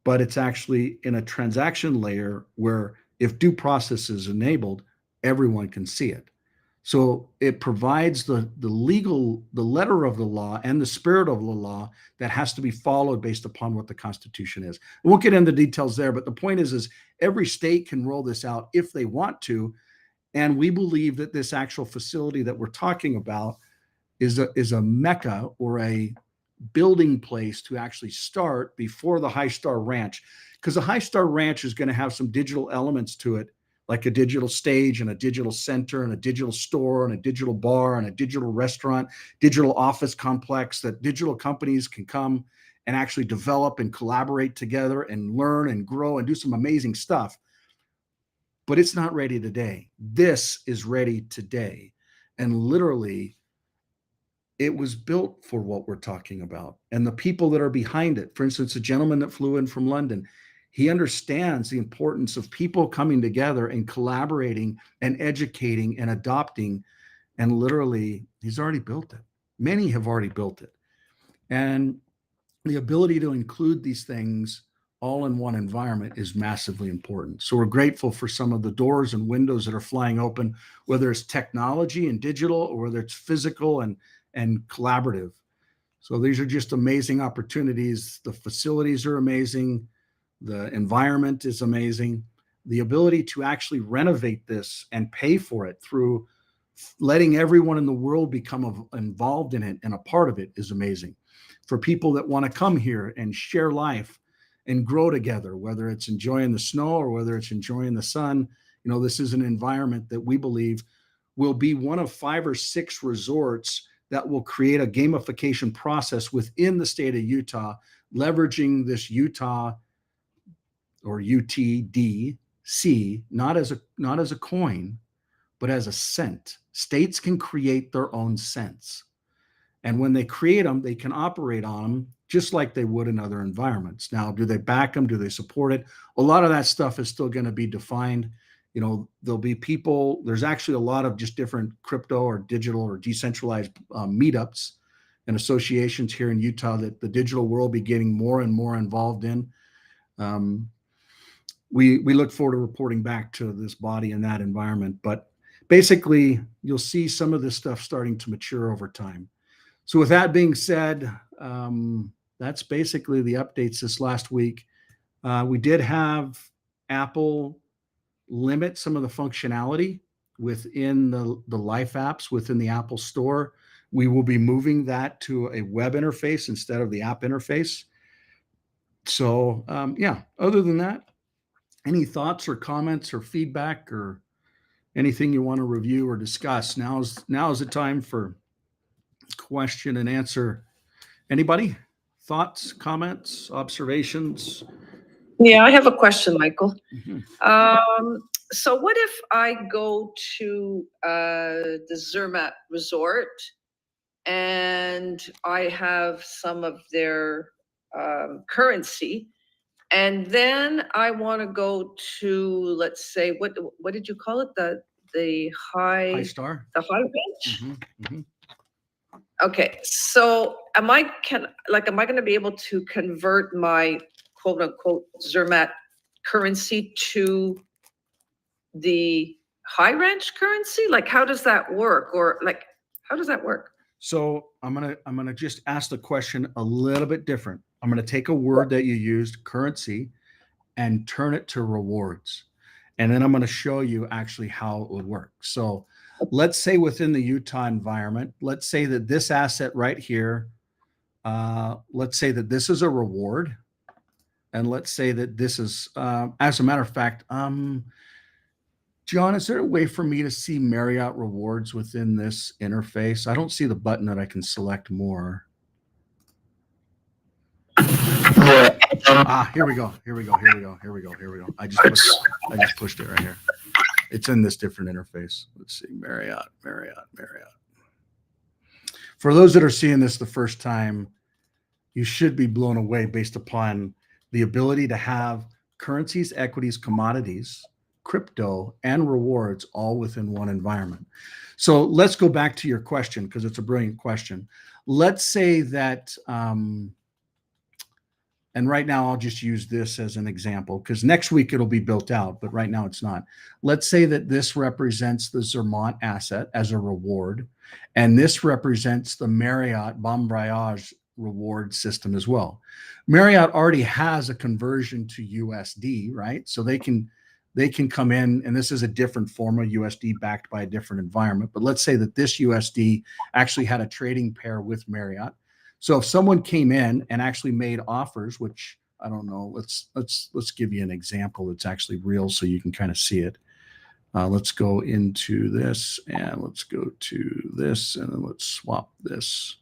but it's actually in a transaction layer where if due process is enabled, everyone can see it. So it provides the letter of the law and the spirit of the law that has to be followed based upon what the Constitution is. We won't get into details there, but the point is every state can roll this out if they want to. And we believe that this actual facility that we're talking about is a mecca or a building place to actually start before the High Star Ranch, because the High Star Ranch is going to have some digital elements to it, like a digital stage and a digital center and a digital store and a digital bar and a digital restaurant, digital office complex that digital companies can come and actually develop and collaborate together and learn and grow and do some amazing stuff. But it's not ready today. This is ready today. And literally, it was built for what we're talking about. And the people that are behind it, for instance, a gentleman that flew in from London, he understands the importance of people coming together and collaborating and educating and adopting. And literally, he's already built it. Many have already built it. And the ability to include these things all in one environment is massively important. So we're grateful for some of the doors and windows that are flying open, whether it's technology and digital or whether it's physical and collaborative. So these are just amazing opportunities. The facilities are amazing. The environment is amazing. The ability to actually renovate this and pay for it through letting everyone in the world become involved in it and a part of it is amazing. For people that want to come here and share life and grow together, whether it's enjoying the snow or whether it's enjoying the sun, this is an environment that we believe will be one of 5 or 6 resorts that will create a gamification process within the state of Utah, leveraging this Utah or UTDC, not as a coin, but as a cent. States can create their own cents. And when they create them, they can operate on them just like they would in other environments. Now, do they back them? Do they support it? A lot of that stuff is still going to be defined. There'll be people, there's actually a lot of just different crypto or digital or decentralized meetups and associations here in Utah that the digital world be getting more and more involved in. We look forward to reporting back to this body in that environment. But basically, you'll see some of this stuff starting to mature over time. So with that being said, that's basically the updates this last week. We did have Apple limit some of the functionality within the Life apps within the Apple Store. We will be moving that to a web interface instead of the app interface. So other than that, any thoughts or comments or feedback or anything you want to review or discuss? Now is the time for question and answer. Anybody? Thoughts, comments, observations? Yeah, I have a question, Michael. Mm-hmm. So what if I go to the Zermatt Resort and I have some of their currency, and then I want to go to, let's say, what did you call it? The High Star? The High Ranch? Mm-hmm. Mm-hmm. Okay, so am I going to be able to convert my quote unquote Zermatt currency to the High Ranch currency? Like, how does that work? Or like, how does that work? So I'm gonna just ask the question a little bit different. I'm gonna take a word that you used, currency, and turn it to rewards. And then I'm going to show you actually how it would work. So let's say within the Utah environment, let's say that this asset right here, let's say that this is a reward. And let's say that this is, as a matter of fact, John, is there a way for me to see Marriott rewards within this interface? I don't see the button that I can select more. Here we go. I just pushed it right here. It's in this different interface. Let's see, Marriott. For those that are seeing this the first time, you should be blown away based upon the ability to have currencies, equities, commodities, crypto, and rewards all within one environment. So let's go back to your question, because it's a brilliant question. Let's say that, and right now I'll just use this as an example, because next week it'll be built out, but right now it's not. Let's say that this represents the Zermatt asset as a reward, and this represents the Marriott Bon Voyage reward system as well. Marriott already has a conversion to USD, right? So they can come in, and this is a different form of USD backed by a different environment. But let's say that this USD actually had a trading pair with Marriott. So if someone came in and actually made offers, which I don't know, let's give you an example that's actually real so you can kind of see it. Let's go into this, and let's go to this, and then let's swap this.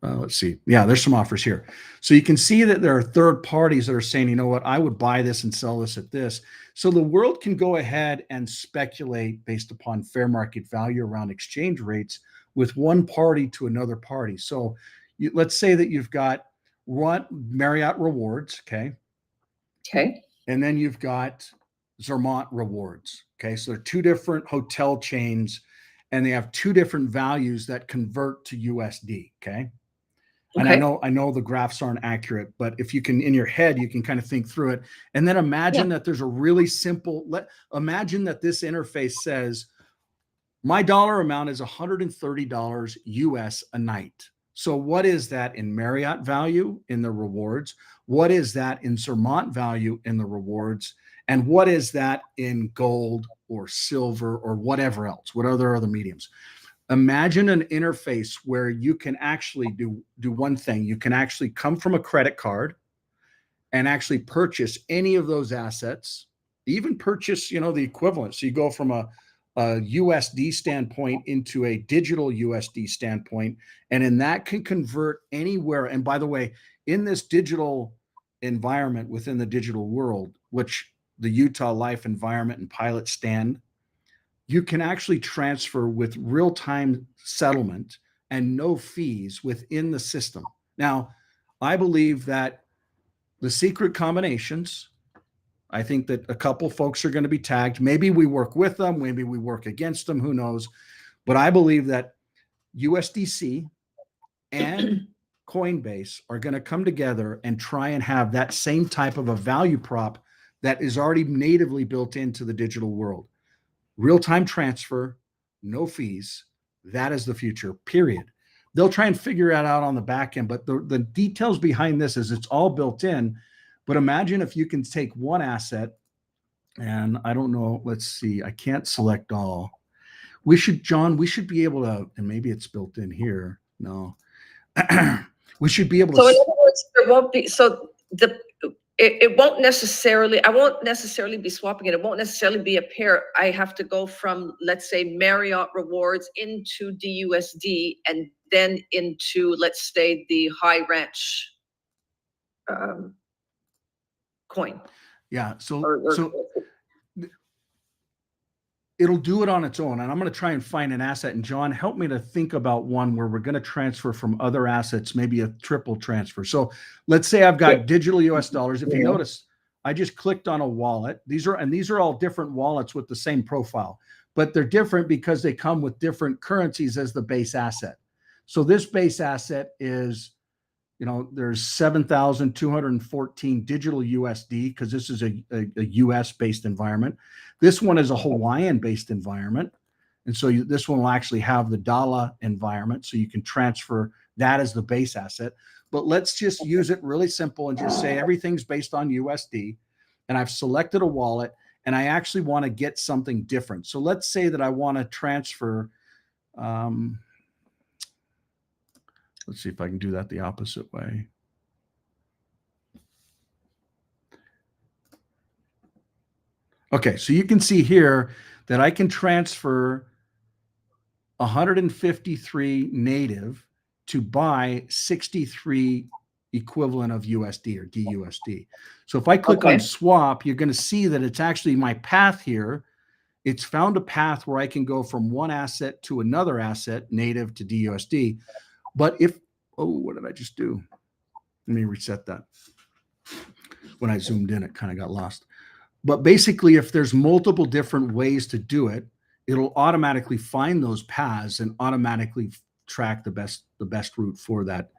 Let's see. Yeah, there's some offers here. So you can see that there are third parties that are saying, you know what, I would buy this and sell this at this. So the world can go ahead and speculate based upon fair market value around exchange rates with one party to another party. So let's say that you've got Marriott rewards, okay? Okay. And then you've got Zermatt rewards, okay? So they're two different hotel chains, and they have two different values that convert to USD, okay? And I know the graphs aren't accurate, but if you can, in your head, you can kind of think through it. And then imagine that there's a really simple, imagine that this interface says, my dollar amount is $130 US a night. So what is that in Marriott value in the rewards? What is that in Zermatt value in the rewards? And what is that in gold or silver or whatever else? What are there other mediums? Imagine an interface where you can actually do one thing. You can actually come from a credit card and actually purchase any of those assets, even purchase, the equivalent. So you go from a USD standpoint into a digital USD standpoint, and in that can convert anywhere. And by the way, in this digital environment within the digital world, which the Utah Life Environment and Pilot stand, you can actually transfer with real-time settlement and no fees within the system. Now, I believe that the secret combinations, I think that a couple folks are going to be tagged. Maybe we work with them, maybe we work against them, who knows? But I believe that USDC and Coinbase are going to come together and try and have that same type of a value prop that is already natively built into the digital world. Real-time transfer, no fees. That is the future, period. They'll try and figure it out on the back end, but the details behind this is it's all built in. But imagine if you can take one asset, and I don't know, let's see, I can't select all. John, we should be able to, and maybe it's built in here. No. We should be able to. So in other words, there won't be, it won't necessarily, I won't necessarily be swapping it. It won't necessarily be a pair. I have to go from, let's say, Marriott rewards into DUSD and then into, let's say, the High Ranch coin. Yeah. So it'll do it on its own. And I'm going to try and find an asset. And John, help me to think about one where we're going to transfer from other assets, maybe a triple transfer. So let's say I've got digital US dollars. If you notice, I just clicked on a wallet. These are all different wallets with the same profile, but they're different because they come with different currencies as the base asset. So this base asset is, there's 7,214 digital USD because this is a US based environment. This one is a Hawaiian based environment. And so this one will actually have the dollar environment. So you can transfer that as the base asset. But let's just use it really simple and just say everything's based on USD. And I've selected a wallet and I actually want to get something different. So let's say that I want to transfer, let's see if I can do that the opposite way. Okay, so you can see here that I can transfer 153 native to buy 63 equivalent of USD or DUSD. So if I click on Okay. swap, you're going to see that it's actually my path here. It's found a path where I can go from one asset to another asset, native to DUSD. But if, oh, what did I just do? Let me reset that. When I zoomed in, it kind of got lost. But basically, if there's multiple different ways to do it, it'll automatically find those paths and automatically track the best route for that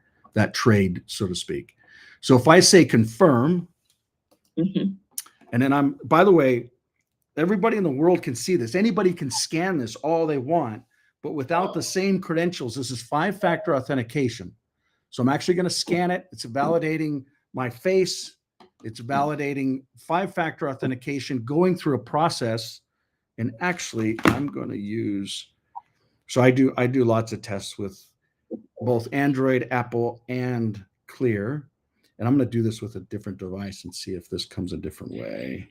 trade, so to speak. So if I say confirm, Mhm. and then by the way, everybody in the world can see this. Anybody can scan this all they want, but without the same credentials. This is 5-factor authentication. So I'm actually going to scan it. It's validating my face. It's validating 5-factor authentication, going through a process. And actually, I'm going to use, so I do lots of tests with both Android, Apple, and Clear. And I'm going to do this with a different device and see if this comes a different way.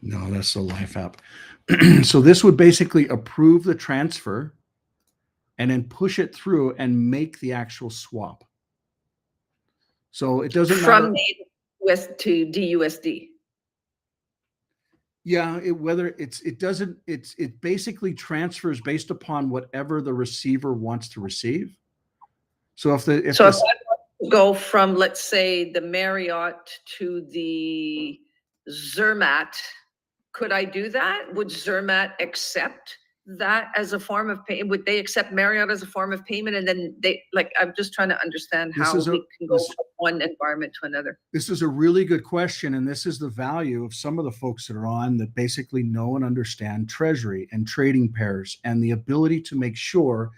No, that's the Life app. So this would basically approve the transfer and then push it through and make the actual swap. So it doesn't matter. From native US to DUSD. Yeah, it basically transfers based upon whatever the receiver wants to receive. So if So if I want to go from, let's say, the Marriott to the Zermatt, could I do that? Would Zermatt accept that as a form of pay? Would they accept Marriott as a form of payment? And then I'm just trying to understand how we can go from one environment to another. This is a really good question. And this is the value of some of the folks that are on that basically know and understand treasury and trading pairs and the ability to make sure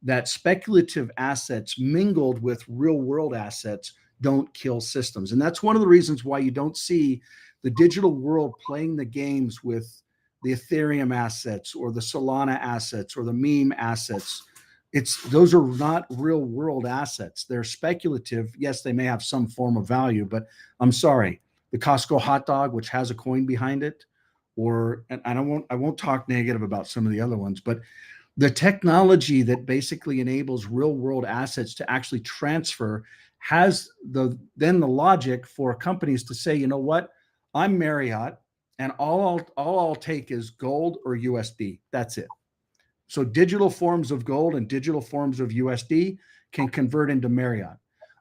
that speculative assets mingled with real world assets don't kill systems. And that's one of the reasons why you don't see the digital world playing the games with the Ethereum assets or the Solana assets or the meme assets. Those are not real world assets. They're speculative. Yes, they may have some form of value, but I'm sorry, the Costco hot dog, which has a coin behind it, and I won't talk negative about some of the other ones, but the technology that basically enables real world assets to actually transfer has then the logic for companies to say, you know what, I'm Marriott, and all I'll take is gold or USD. That's it. So digital forms of gold and digital forms of USD can convert into Marriott.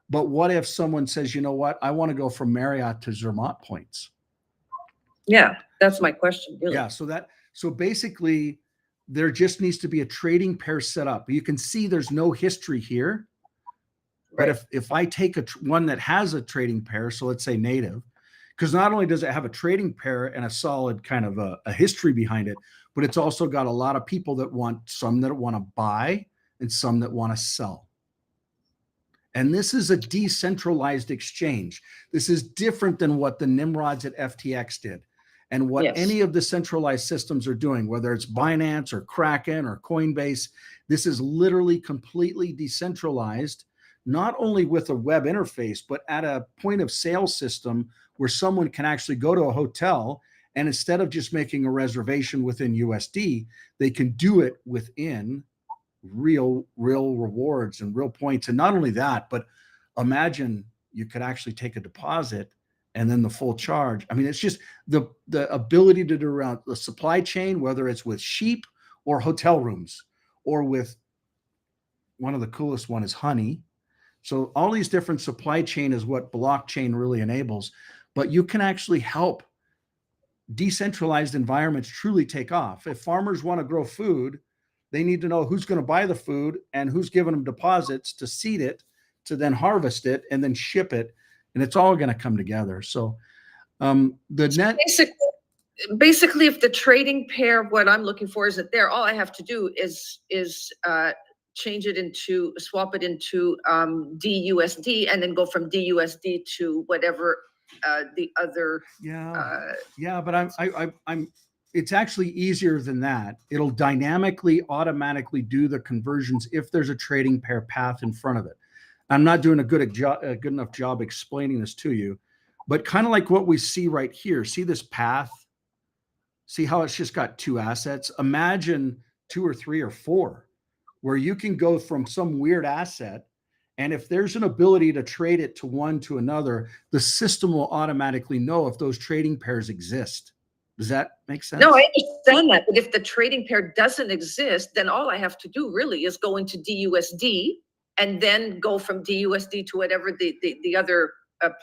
But what if someone says, you know what, I want to go from Marriott to Zermatt points? Yeah, that's my question. Really. Yeah. So basically, there just needs to be a trading pair set up. You can see there's no history here. But Right. if I take one that has a trading pair, so let's say native, because not only does it have a trading pair and a solid kind of a history behind it, but it's also got a lot of people that want to buy and some that want to sell. And this is a decentralized exchange. This is different than what the Nimrods at FTX did and what any of the centralized systems are doing, whether it's Binance or Kraken or Coinbase. This is literally completely decentralized, not only with a web interface, but at a point of sale system where someone can actually go to a hotel and instead of just making a reservation within USD, they can do it within real rewards and real points. And not only that, but imagine you could actually take a deposit and then the full charge. I mean, it's just the ability to do around the supply chain, whether it's with sheep or hotel rooms or with one of the coolest one is honey. So all these different supply chain is what blockchain really enables, but you can actually help decentralized environments truly take off. If farmers want to grow food, they need to know who's going to buy the food and who's giving them deposits to seed it, to then harvest it and then ship it. And it's all going to come together. So basically, if the trading pair, what I'm looking for is that all I have to do is change it into, swap it into DUSD and then go from DUSD to whatever the other. But I'm it's actually easier than that. It'll dynamically, automatically do the conversions if there's a trading pair path in front of it. I'm not doing a good enough job explaining this to you, but kind of like what we see right here. See this path? See how it's just got two assets? Imagine 2 or 3 or 4, where you can go from some weird asset, and if there's an ability to trade it to one to another, the system will automatically know if those trading pairs exist. Does that make sense? No, I understand that, but if the trading pair doesn't exist, then all I have to do really is go into DUSD and then go from DUSD to whatever the other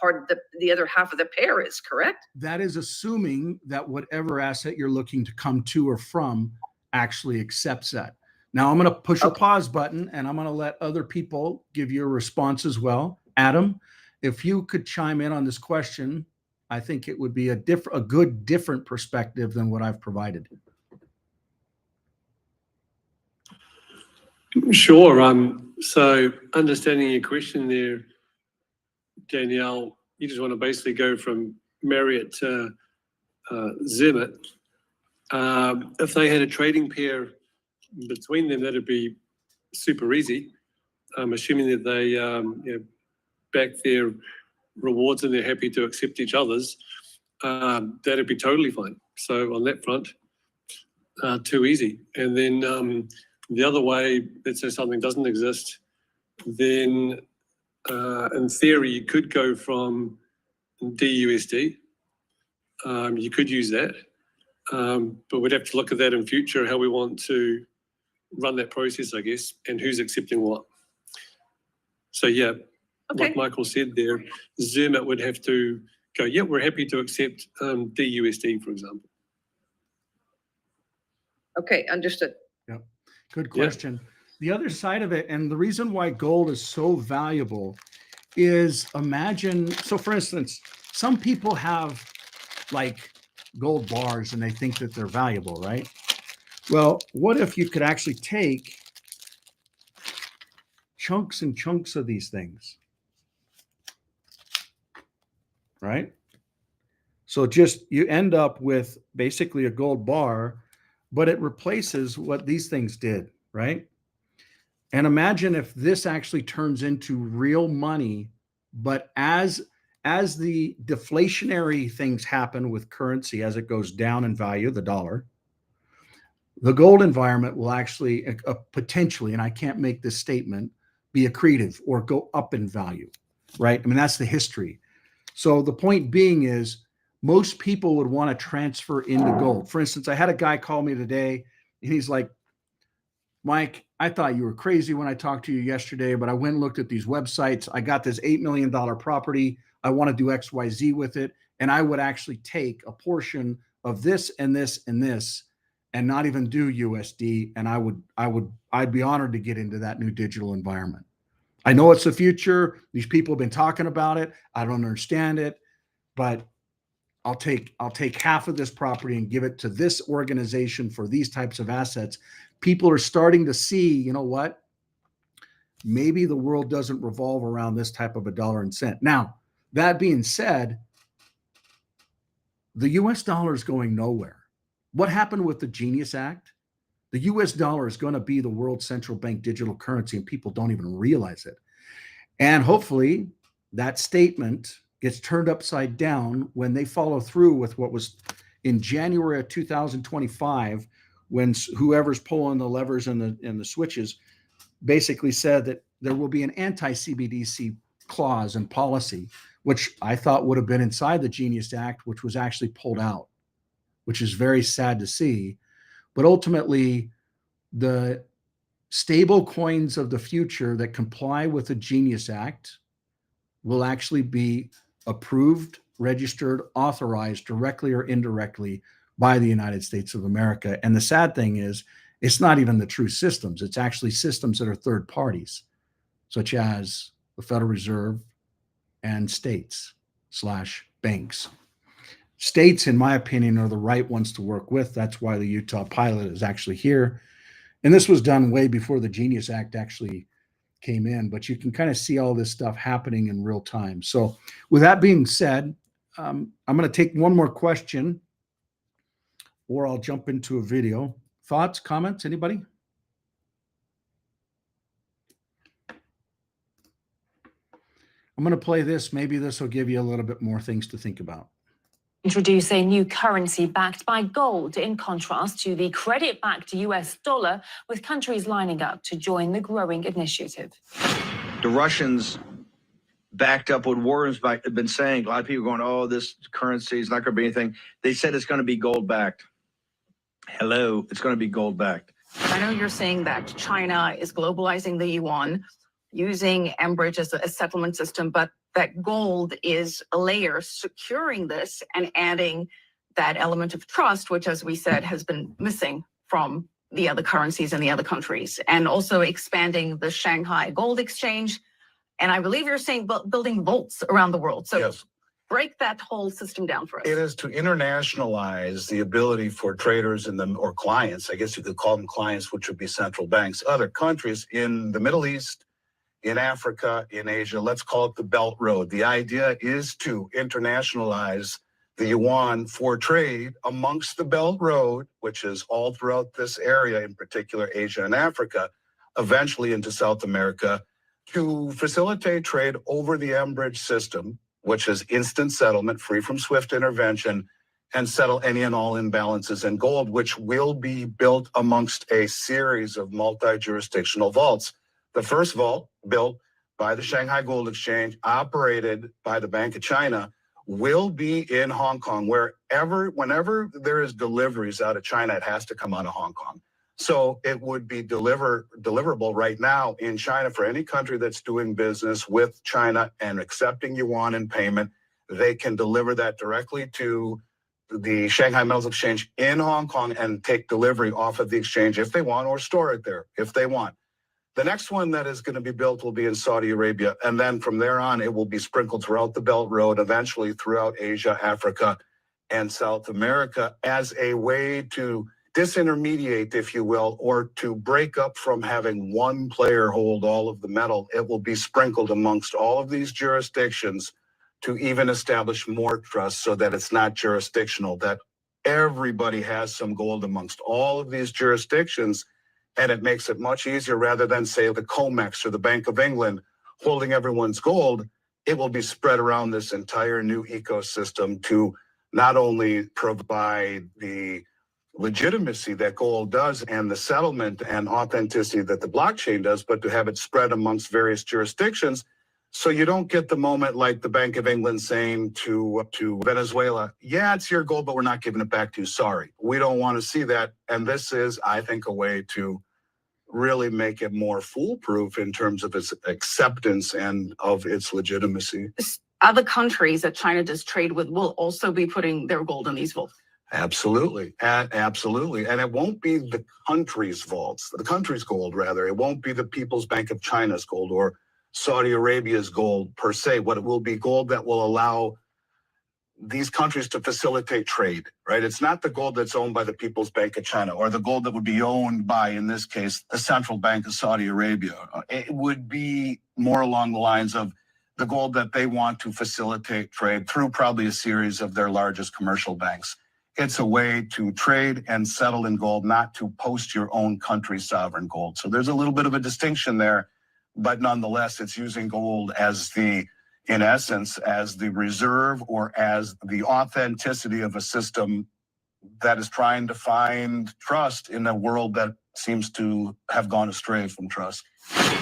part of the other half of the pair is, correct? That is assuming that whatever asset you're looking to come to or from actually accepts that. Now I'm going to push a pause button, and I'm going to let other people give you a response as well. Adam, if you could chime in on this question, I think it would be a good different perspective than what I've provided. Sure. So understanding your question there, Danielle, you just want to basically go from Marriott to Zermatt. If they had a trading pair between them, that'd be super easy. I'm assuming that they back their rewards and they're happy to accept each other's. That'd be totally fine. So on that front, too easy. And then the other way, let's say something doesn't exist, then in theory, you could go from DUSD. You could use that, but we'd have to look at that in future, how we want to run that process, I guess, and who's accepting what. So yeah, like Michael said there, Zermatt would have to go, yeah, we're happy to accept DUSD, for example. Okay, understood. Yep. Good question. Yeah. The other side of it, and the reason why gold is so valuable is imagine, so for instance, some people have like gold bars and they think that they're valuable, right? Well, what if you could actually take chunks and chunks of these things, right? So just you end up with basically a gold bar, but it replaces what these things did, right? And imagine if this actually turns into real money, but as the deflationary things happen with currency, as it goes down in value, the dollar, the gold environment will actually potentially, and I can't make this statement, be accretive or go up in value, right? I mean, that's the history. So the point being is most people would want to transfer into gold. For instance, I had a guy call me today and he's like, Mike, I thought you were crazy when I talked to you yesterday, but I went and looked at these websites. I got this $8 million property. I want to do XYZ with it. And I would actually take a portion of this and this and this and not even do USD. And I'd be honored to get into that new digital environment. I know it's the future. These people have been talking about it. I don't understand it, but I'll take half of this property and give it to this organization for these types of assets. People are starting to see, you know what? Maybe the world doesn't revolve around this type of a dollar and cent. Now, that being said, the US dollar is going nowhere. What happened with the Genius Act? The US dollar is going to be the world's central bank digital currency, and people don't even realize it. And hopefully that statement gets turned upside down when they follow through with what was in January of 2025, when whoever's pulling the levers and the switches basically said that there will be an anti-CBDC clause and policy, which I thought would have been inside the Genius Act, which was actually pulled out, which is very sad to see. But ultimately, the stable coins of the future that comply with the Genius Act will actually be approved, registered, authorized directly or indirectly by the United States of America. And the sad thing is, it's not even the true systems. It's actually systems that are third parties, such as the Federal Reserve and states/banks. States, in my opinion, are the right ones to work with. That's why the Utah pilot is actually here. And this was done way before the Genius Act actually came in, but you can kind of see all this stuff happening in real time. So with that being said, I'm going to take one more question or I'll jump into a video. Thoughts, comments, anybody? I'm going to play this. Maybe this will give you a little bit more things to think about. Introduce a new currency backed by gold, in contrast to the credit-backed US dollar, with countries lining up to join the growing initiative. The Russians backed up what Warren's been saying. A lot of people going, oh, this currency is not going to be anything. They said it's going to be gold-backed. Hello, it's going to be gold-backed. I know you're saying that China is globalizing the yuan, using Enbridge as a settlement system, but that gold is a layer securing this and adding that element of trust, which, as we said, has been missing from the other currencies in the other countries, and also expanding the Shanghai Gold Exchange. And I believe you're saying building vaults around the world. So Yes. break that whole system down for us. It is to internationalize the ability for traders in them, or clients, I guess you could call them clients, which would be central banks, other countries in the Middle East, in Africa, in Asia. Let's call it the Belt Road. The idea is to internationalize the yuan for trade amongst the Belt Road, which is all throughout this area, in particular Asia and Africa, eventually into South America, to facilitate trade over the Enbridge system, which is instant settlement, free from SWIFT intervention, and settle any and all imbalances in gold, which will be built amongst a series of multi-jurisdictional vaults. The first vault, built by the Shanghai Gold Exchange, operated by the Bank of China, will be in Hong Kong. Whenever there is deliveries out of China, it has to come out of Hong Kong. So it would be deliverable right now in China for any country that's doing business with China and accepting yuan in payment. They can deliver that directly to the Shanghai Metals Exchange in Hong Kong and take delivery off of the exchange if they want, or store it there if they want. The next one that is going to be built will be in Saudi Arabia. And then from there on, it will be sprinkled throughout the Belt Road, eventually throughout Asia, Africa, and South America, as a way to disintermediate, if you will, or to break up from having one player hold all of the metal. It will be sprinkled amongst all of these jurisdictions to even establish more trust, so that it's not jurisdictional, that everybody has some gold amongst all of these jurisdictions. And it makes it much easier, rather than, say, the COMEX or the Bank of England holding everyone's gold. It will be spread around this entire new ecosystem to not only provide the legitimacy that gold does and the settlement and authenticity that the blockchain does, but to have it spread amongst various jurisdictions. So you don't get the moment like the Bank of England saying to Venezuela, yeah, it's your gold, but we're not giving it back to you. Sorry. We don't want to see that. And this is, I think, a way to really make it more foolproof in terms of its acceptance and of its legitimacy. Other countries that China does trade with will also be putting their gold in these vaults. Absolutely. Absolutely. And it won't be the country's vaults, the country's gold, rather. It won't be the People's Bank of China's gold or Saudi Arabia's gold per se. What it will be, gold that will allow these countries to facilitate trade, right? It's not the gold that's owned by the People's Bank of China, or the gold that would be owned by, in this case, the Central Bank of Saudi Arabia. It would be more along the lines of the gold that they want to facilitate trade through probably a series of their largest commercial banks. It's a way to trade and settle in gold, not to post your own country's sovereign gold. So there's a little bit of a distinction there, but nonetheless, it's using gold as the, in essence, as the reserve or as the authenticity of a system that is trying to find trust in a world that seems to have gone astray from trust.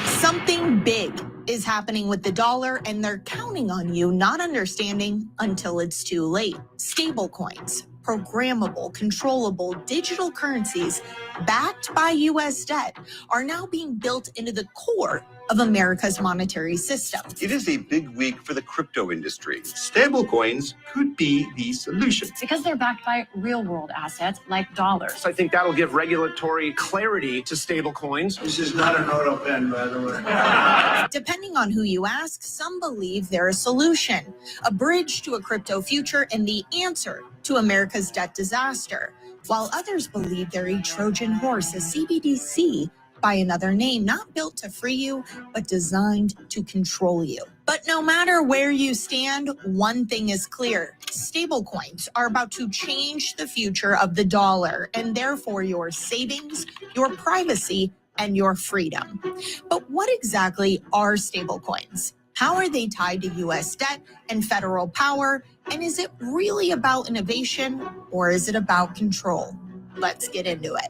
Something big is happening with the dollar, and they're counting on you not understanding until it's too late. Stablecoins, programmable, controllable digital currencies backed by U.S. debt, are now being built into the core of America's monetary system. It is a big week for the crypto industry. Stablecoins could be the solution. Because they're backed by real-world assets like dollars. I think that'll give regulatory clarity to stablecoins. This is not an auto pen, by the way. Depending on who you ask, some believe they're a solution, a bridge to a crypto future and the answer to America's debt disaster, while others believe they're a Trojan horse, a CBDC by another name, not built to free you, but designed to control you. But no matter where you stand, one thing is clear. Stablecoins are about to change the future of the dollar and therefore your savings, your privacy, and your freedom. But what exactly are stablecoins? How are they tied to US debt and federal power? And is it really about innovation or is it about control? Let's get into it.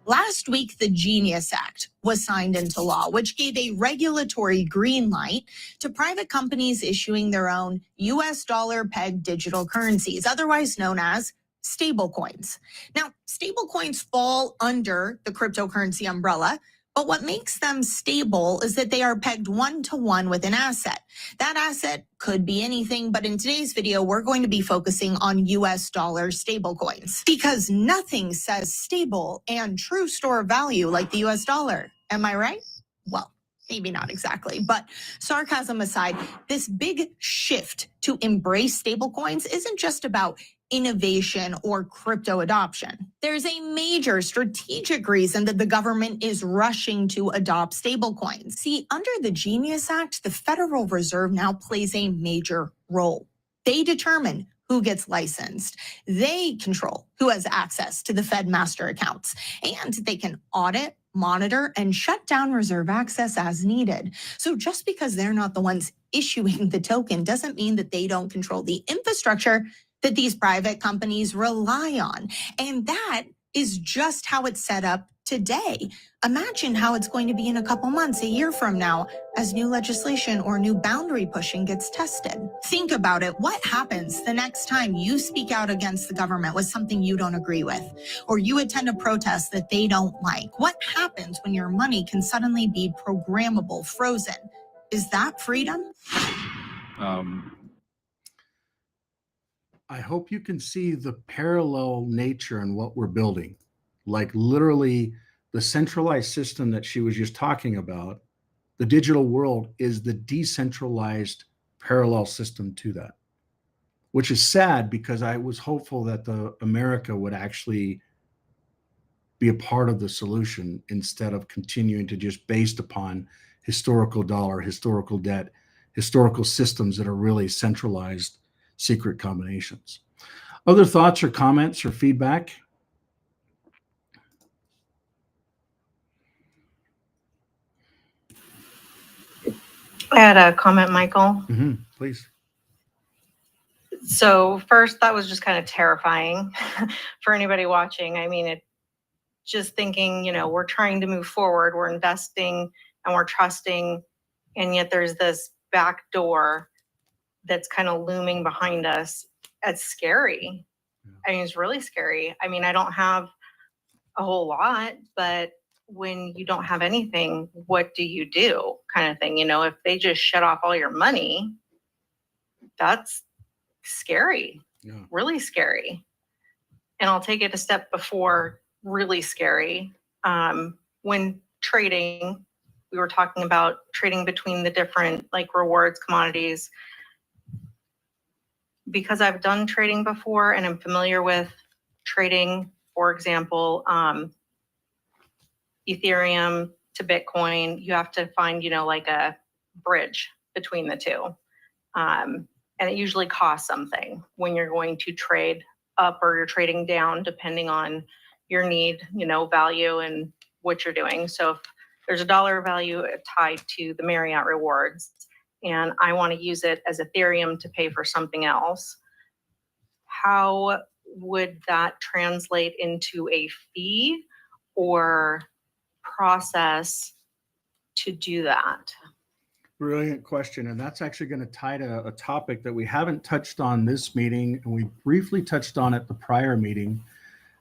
Last week, the Genius Act was signed into law, which gave a regulatory green light to private companies issuing their own US dollar pegged digital currencies, otherwise known as stablecoins. Now, stablecoins fall under the cryptocurrency umbrella, but what makes them stable is that they are pegged one-to-one with an asset. That asset could be anything, but in today's video, we're going to be focusing on US dollar stablecoins because nothing says stable and true store value like the US dollar. Am I right? Well, maybe not exactly, but sarcasm aside, this big shift to embrace stablecoins isn't just about innovation or crypto adoption. There's a major strategic reason that the government is rushing to adopt stablecoins. See, under the Genius Act, the Federal Reserve now plays a major role. They determine who gets licensed. They control who has access to the Fed master accounts, and they can audit, monitor, and shut down reserve access as needed. So just because they're not the ones issuing the token doesn't mean that they don't control the infrastructure that these private companies rely on. And that is just how it's set up today. Imagine how it's going to be in a couple months, a year from now, as new legislation or new boundary pushing gets tested. Think about it. What happens the next time you speak out against the government with something you don't agree with, or you attend a protest that they don't like? What happens when your money can suddenly be programmable, frozen? Is that freedom? I hope you can see the parallel nature in what we're building. Like literally the centralized system that she was just talking about, the digital world is the decentralized parallel system to that, which is sad because I was hopeful that America would actually be a part of the solution instead of continuing to just based upon historical dollar, historical debt, historical systems that are really centralized secret combinations. Other thoughts or comments or feedback? I had a comment, Michael. Please. So first, that was just kind of terrifying for anybody watching. I mean, it just thinking, you know, we're trying to move forward, we're investing and we're trusting, and yet there's this back door that's kind of looming behind us. It's scary. I mean, it's really scary. I mean, I don't have a whole lot, but when you don't have anything, what do you do? Kind of thing. You know, if they just shut off all your money, that's scary. Yeah. Really scary. And I'll take it a step before really scary. When trading, we were talking about trading between the different like rewards, commodities. Because I've done trading before and I'm familiar with trading, for example, Ethereum to Bitcoin, you have to find, you know, like a bridge between the two. And it usually costs something when you're going to trade up or you're trading down, depending on your need, you know, value and what you're doing. So if there's a dollar value tied to the Marriott rewards, and I want to use it as Ethereum to pay for something else, how would that translate into a fee or process to do that? Brilliant question. And that's actually going to tie to a topic that we haven't touched on this meeting, and we briefly touched on at the prior meeting.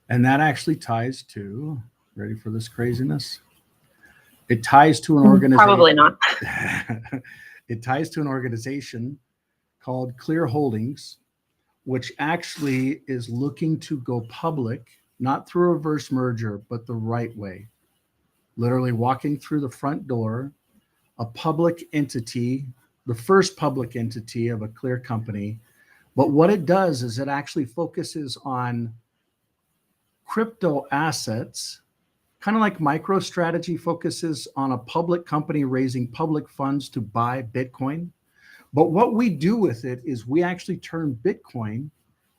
And that actually ties to, ready for this craziness? It ties to an organization. Probably not. It ties to an organization called Clear Holdings, which actually is looking to go public, not through a reverse merger, but the right way. Literally walking through the front door, a public entity, the first public entity of a Clear company. But what it does is it actually focuses on crypto assets, kind of like MicroStrategy focuses on a public company raising public funds to buy Bitcoin. But what we do with it is we actually turn Bitcoin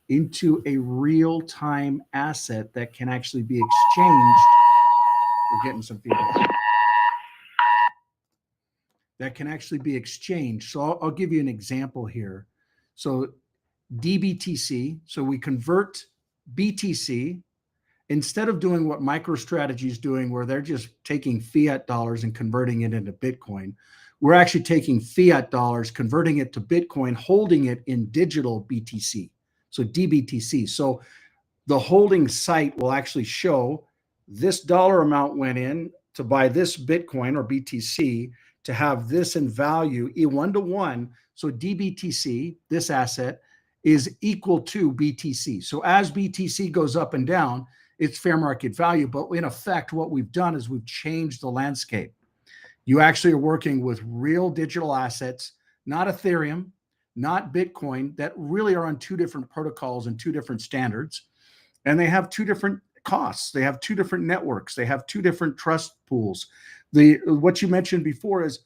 into a real-time asset that can actually be exchanged. We're getting some feedback. That can actually be exchanged. So I'll give you an example here. So DBTC, so we convert BTC, instead of doing what MicroStrategy is doing, where they're just taking fiat dollars and converting it into Bitcoin, we're actually taking fiat dollars, converting it to Bitcoin, holding it in digital BTC, so DBTC. So the holding site will actually show this dollar amount went in to buy this Bitcoin or BTC to have this in value, 1-to-1. So DBTC, this asset, is equal to BTC. So as BTC goes up and down, it's fair market value. But in effect, what we've done is we've changed the landscape. You actually are working with real digital assets, not Ethereum, not Bitcoin, that really are on two different protocols and two different standards. And they have two different costs. They have two different networks. They have two different trust pools. What you mentioned before is,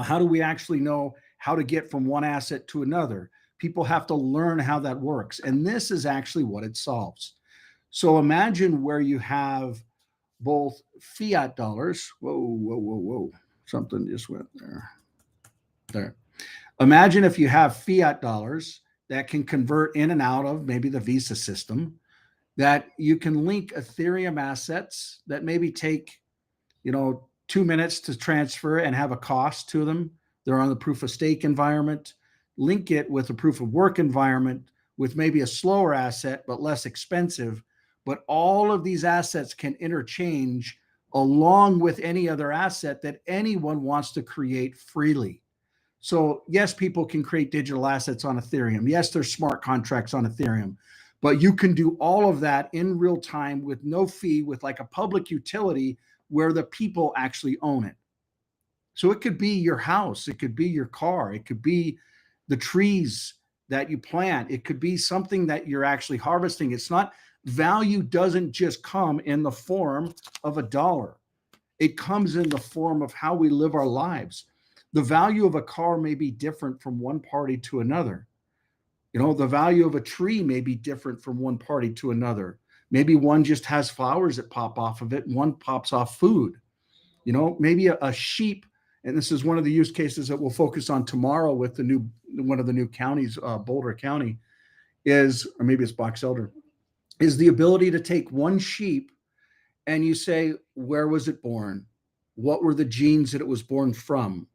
how do we actually know how to get from one asset to another? People have to learn how that works. And this is actually what it solves. So imagine where you have both fiat dollars. Whoa. Something just went there. Imagine if you have fiat dollars that can convert in and out of maybe the Visa system, that you can link Ethereum assets that maybe take, 2 minutes to transfer and have a cost to them. They're on the proof of stake environment. Link it with a proof of work environment with maybe a slower asset, but less expensive. But all of these assets can interchange along with any other asset that anyone wants to create freely. So yes, people can create digital assets on Ethereum. Yes, there's smart contracts on Ethereum, but you can do all of that in real time with no fee, with like a public utility where the people actually own it. So it could be your house, it could be your car, it could be the trees that you plant, it could be something that you're actually harvesting. It's not, value doesn't just come in the form of a dollar. It comes in the form of how we live our lives. The value of a car may be different from one party to another. The value of a tree may be different from one party to another. Maybe one just has flowers that pop off of it, and one pops off food. Maybe a sheep, and this is one of the use cases that we'll focus on tomorrow with one of the new counties, Boulder County, or maybe it's Box Elder, is the ability to take one sheep and you say, where was it born? What were the genes that it was born from?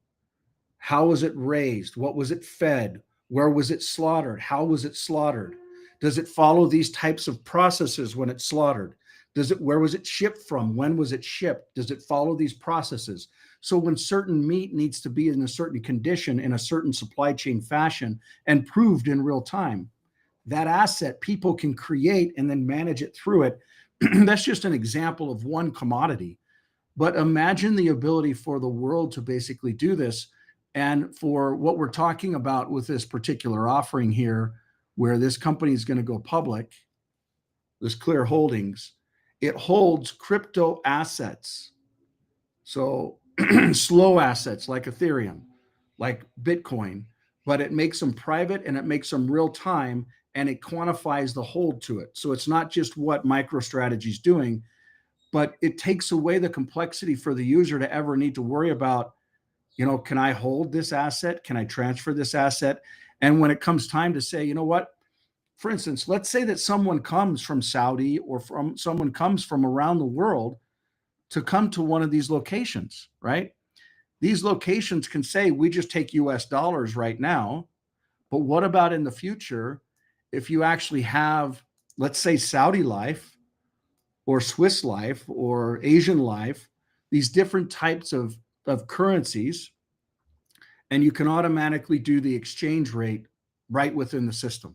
How was it raised? What was it fed? Where was it slaughtered? How was it slaughtered? Does it follow these types of processes when it's slaughtered? Where was it shipped from? When was it shipped? Does it follow these processes? So when certain meat needs to be in a certain condition, in a certain supply chain fashion, and proved in real time, that asset people can create and then manage it through it. That's just an example of one commodity. But imagine the ability for the world to basically do this. And for what we're talking about with this particular offering here, where this company is going to go public, this Clear Holdings, it holds crypto assets. So slow assets like Ethereum, like Bitcoin, but it makes them private and it makes them real time, and it quantifies the hold to it. So it's not just what MicroStrategy is doing, but it takes away the complexity for the user to ever need to worry about, can I hold this asset? Can I transfer this asset? And when it comes time to say, for instance, let's say that someone comes from Saudi or someone comes from around the world to come to one of these locations, right? These locations can say, we just take US dollars right now, but what about in the future if you actually have, let's say, Saudi life or Swiss life or Asian life, these different types of currencies, and you can automatically do the exchange rate right within the system.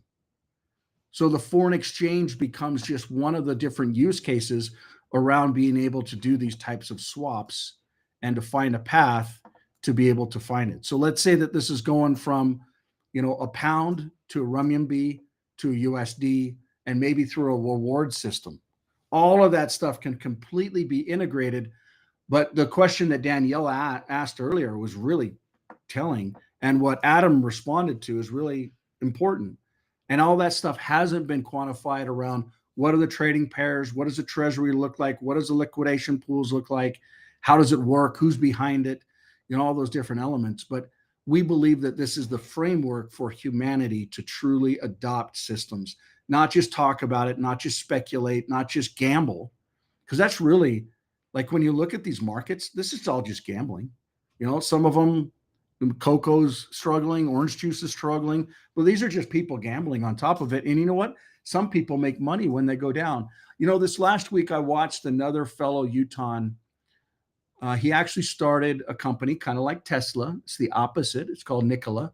So the foreign exchange becomes just one of the different use cases around being able to do these types of swaps and to find a path to be able to find it. So let's say that this is going from, a pound to a renminbi to a USD, and maybe through a reward system. All of that stuff can completely be integrated. But the question that Danielle asked earlier was really telling. And what Adam responded to is really important. And all that stuff hasn't been quantified around what are the trading pairs? What does the treasury look like? What does the liquidation pools look like? How does it work? Who's behind it? You know, all those different elements. But we believe that this is the framework for humanity to truly adopt systems, not just talk about it, not just speculate, not just gamble. Because that's really, like, when you look at these markets, this is all just gambling. You know, some of them, cocoa's struggling, orange juice is struggling, but these are just people gambling on top of it. And you know what? Some people make money when they go down. You know, this last week I watched another fellow Utah. He actually started a company kind of like Tesla. It's the opposite. It's called Nikola.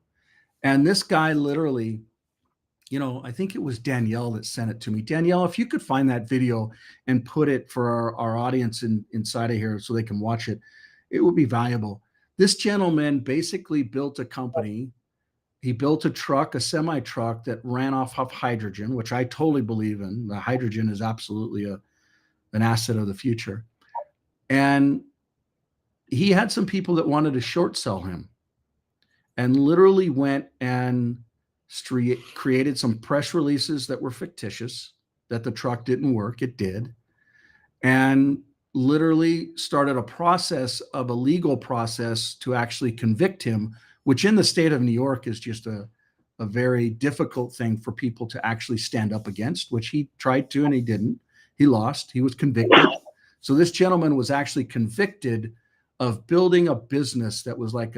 And this guy literally, you know, I think it was Danielle that sent it to me. Danielle, if you could find that video and put it for our audience inside of here so they can watch it, it would be valuable. This gentleman basically built a company. He built a truck, a semi truck that ran off of hydrogen, which I totally believe in. The hydrogen is absolutely an asset of the future. And he had some people that wanted to short sell him, and literally went and created some press releases that were fictitious, that the truck didn't work. It did. And literally started a process of a legal process to actually convict him, which in the state of New York is just a very difficult thing for people to actually stand up against, which he tried to and he didn't. He lost. He was convicted. So this gentleman was actually convicted of building a business that was like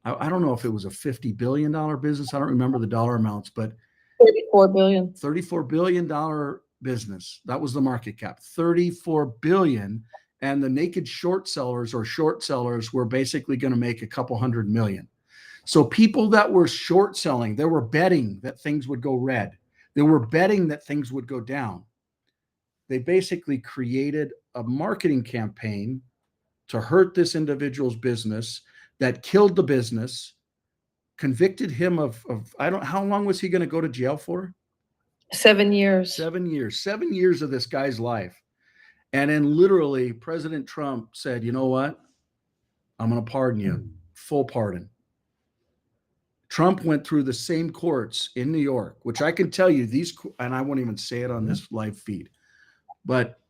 I don't know if it was a $50 billion business. I don't remember the dollar amounts, but $34 billion business. That was the market cap, 34 billion. And the naked short sellers were basically going to make a couple $100 million. So people that were short selling, they were betting that things would go red. They were betting that things would go down. They basically created a marketing campaign to hurt this individual's business that killed the business, convicted him of how long was he going to go to jail for? 7 years. 7 years. 7 years of this guy's life. And then literally President Trump said, you know what? I'm going to pardon you. Full pardon. Trump went through the same courts in New York, which I can tell you and I won't even say it on this live feed, but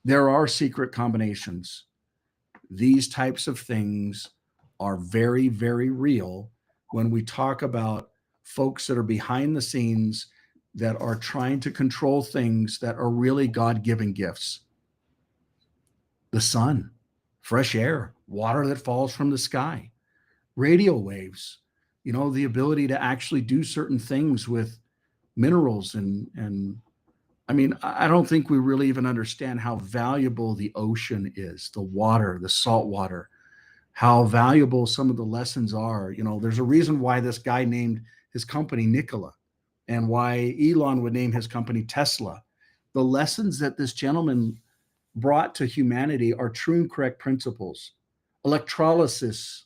there are secret combinations. These types of things are very, very real when we talk about folks that are behind the scenes that are trying to control things that are really God-given gifts. The sun, fresh air, water that falls from the sky, radio waves, you know, the ability to actually do certain things with minerals. And I mean, I don't think we really even understand how valuable the ocean is, the water, the salt water, how valuable some of the lessons are. You know, there's a reason why this guy named his company Nikola, and why Elon would name his company Tesla. The lessons that this gentleman brought to humanity are true and correct principles. Electrolysis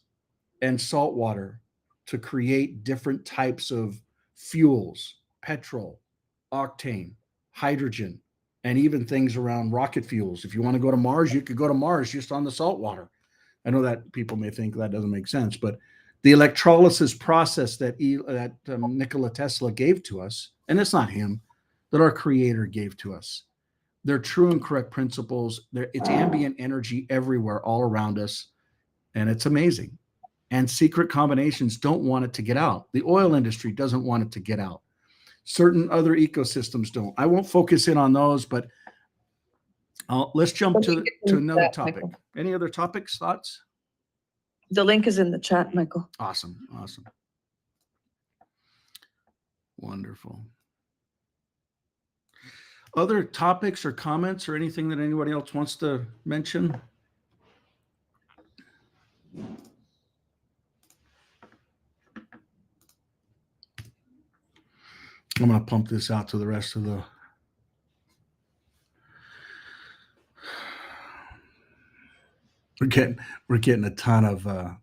and salt water to create different types of fuels, petrol, octane, hydrogen, and even things around rocket fuels. If you want to go to Mars, you could go to Mars just on the salt water. I know that people may think that doesn't make sense, but the electrolysis process that Nikola Tesla gave to us, and it's not him, that our creator gave to us. They're true and correct principles. It's ambient energy everywhere, all around us. And it's amazing. And secret combinations don't want it to get out. The oil industry doesn't want it to get out. Certain other ecosystems don't. I won't focus in on those, but let's jump to another topic. Any other topics, thoughts? The link is in the chat, Michael. Awesome. Wonderful. Other topics or comments or anything that anybody else wants to mention? I'm going to pump this out to the rest of the... We're getting a ton of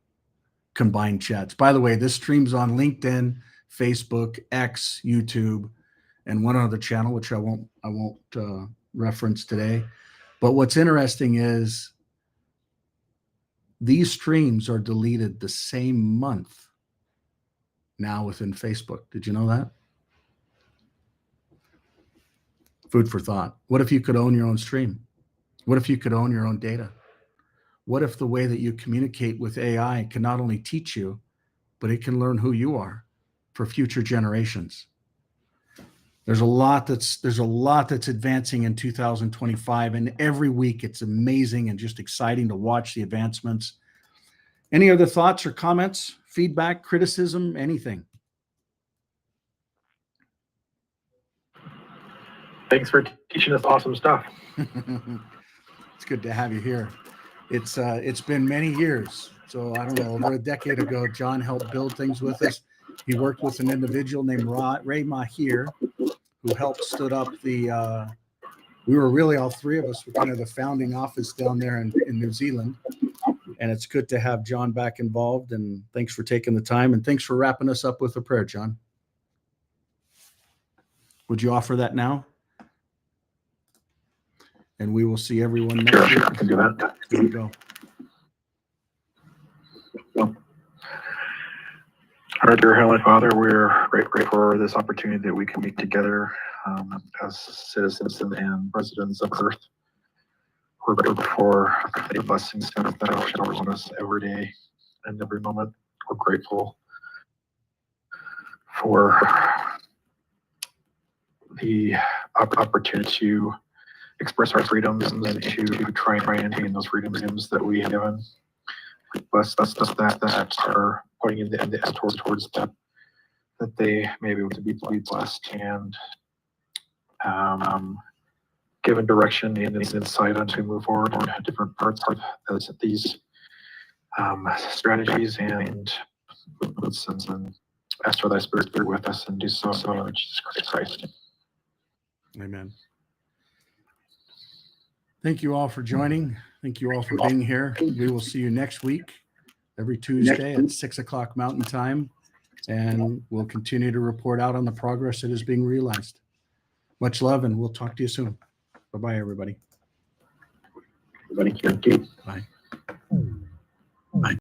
combined chats. By the way, this streams on LinkedIn, Facebook, X, YouTube, and one other channel, which I won't reference today. But what's interesting is These streams are deleted the same month now within Facebook. Did you know that? Food for thought. What if you could own your own stream? What if you could own your own data? What if the way that you communicate with AI can not only teach you, but it can learn who you are for future generations? There's a lot that's advancing in 2025, and every week it's amazing and just exciting to watch the advancements. Any other thoughts or comments, feedback, criticism, anything? Thanks for teaching us awesome stuff. It's good to have you here. It's been many years. So I don't know, over a decade ago, John helped build things with us. He worked with an individual named Ray Mahir, who helped stood up the, we were really, all three of us were kind of the founding office down there in New Zealand. And it's good to have John back involved. And thanks for taking the time. And thanks for wrapping us up with a prayer, John. Would you offer that now? And we will see everyone next week. Sure, I can do that. Here we go. Our dear Heavenly Father, we're grateful for this opportunity that we can meet together as citizens and residents of Earth. We're grateful for the blessings that showers on us every day and every moment. We're grateful for the opportunity to express our freedoms and to try and maintain those freedoms that we have given. Bless us that are pointing in the end towards that they may be able to be blessed and given direction and insight on to move forward on different parts of these strategies and movements, and ask for thy spirit be with us and do so in Jesus Christ. Amen. Thank you all for joining. Thank you all for being here. We will see you next week, every Tuesday at 6 o'clock Mountain Time, and we'll continue to report out on the progress that is being realized. Much love, and we'll talk to you soon. Bye-bye, everybody. Thank you. Bye.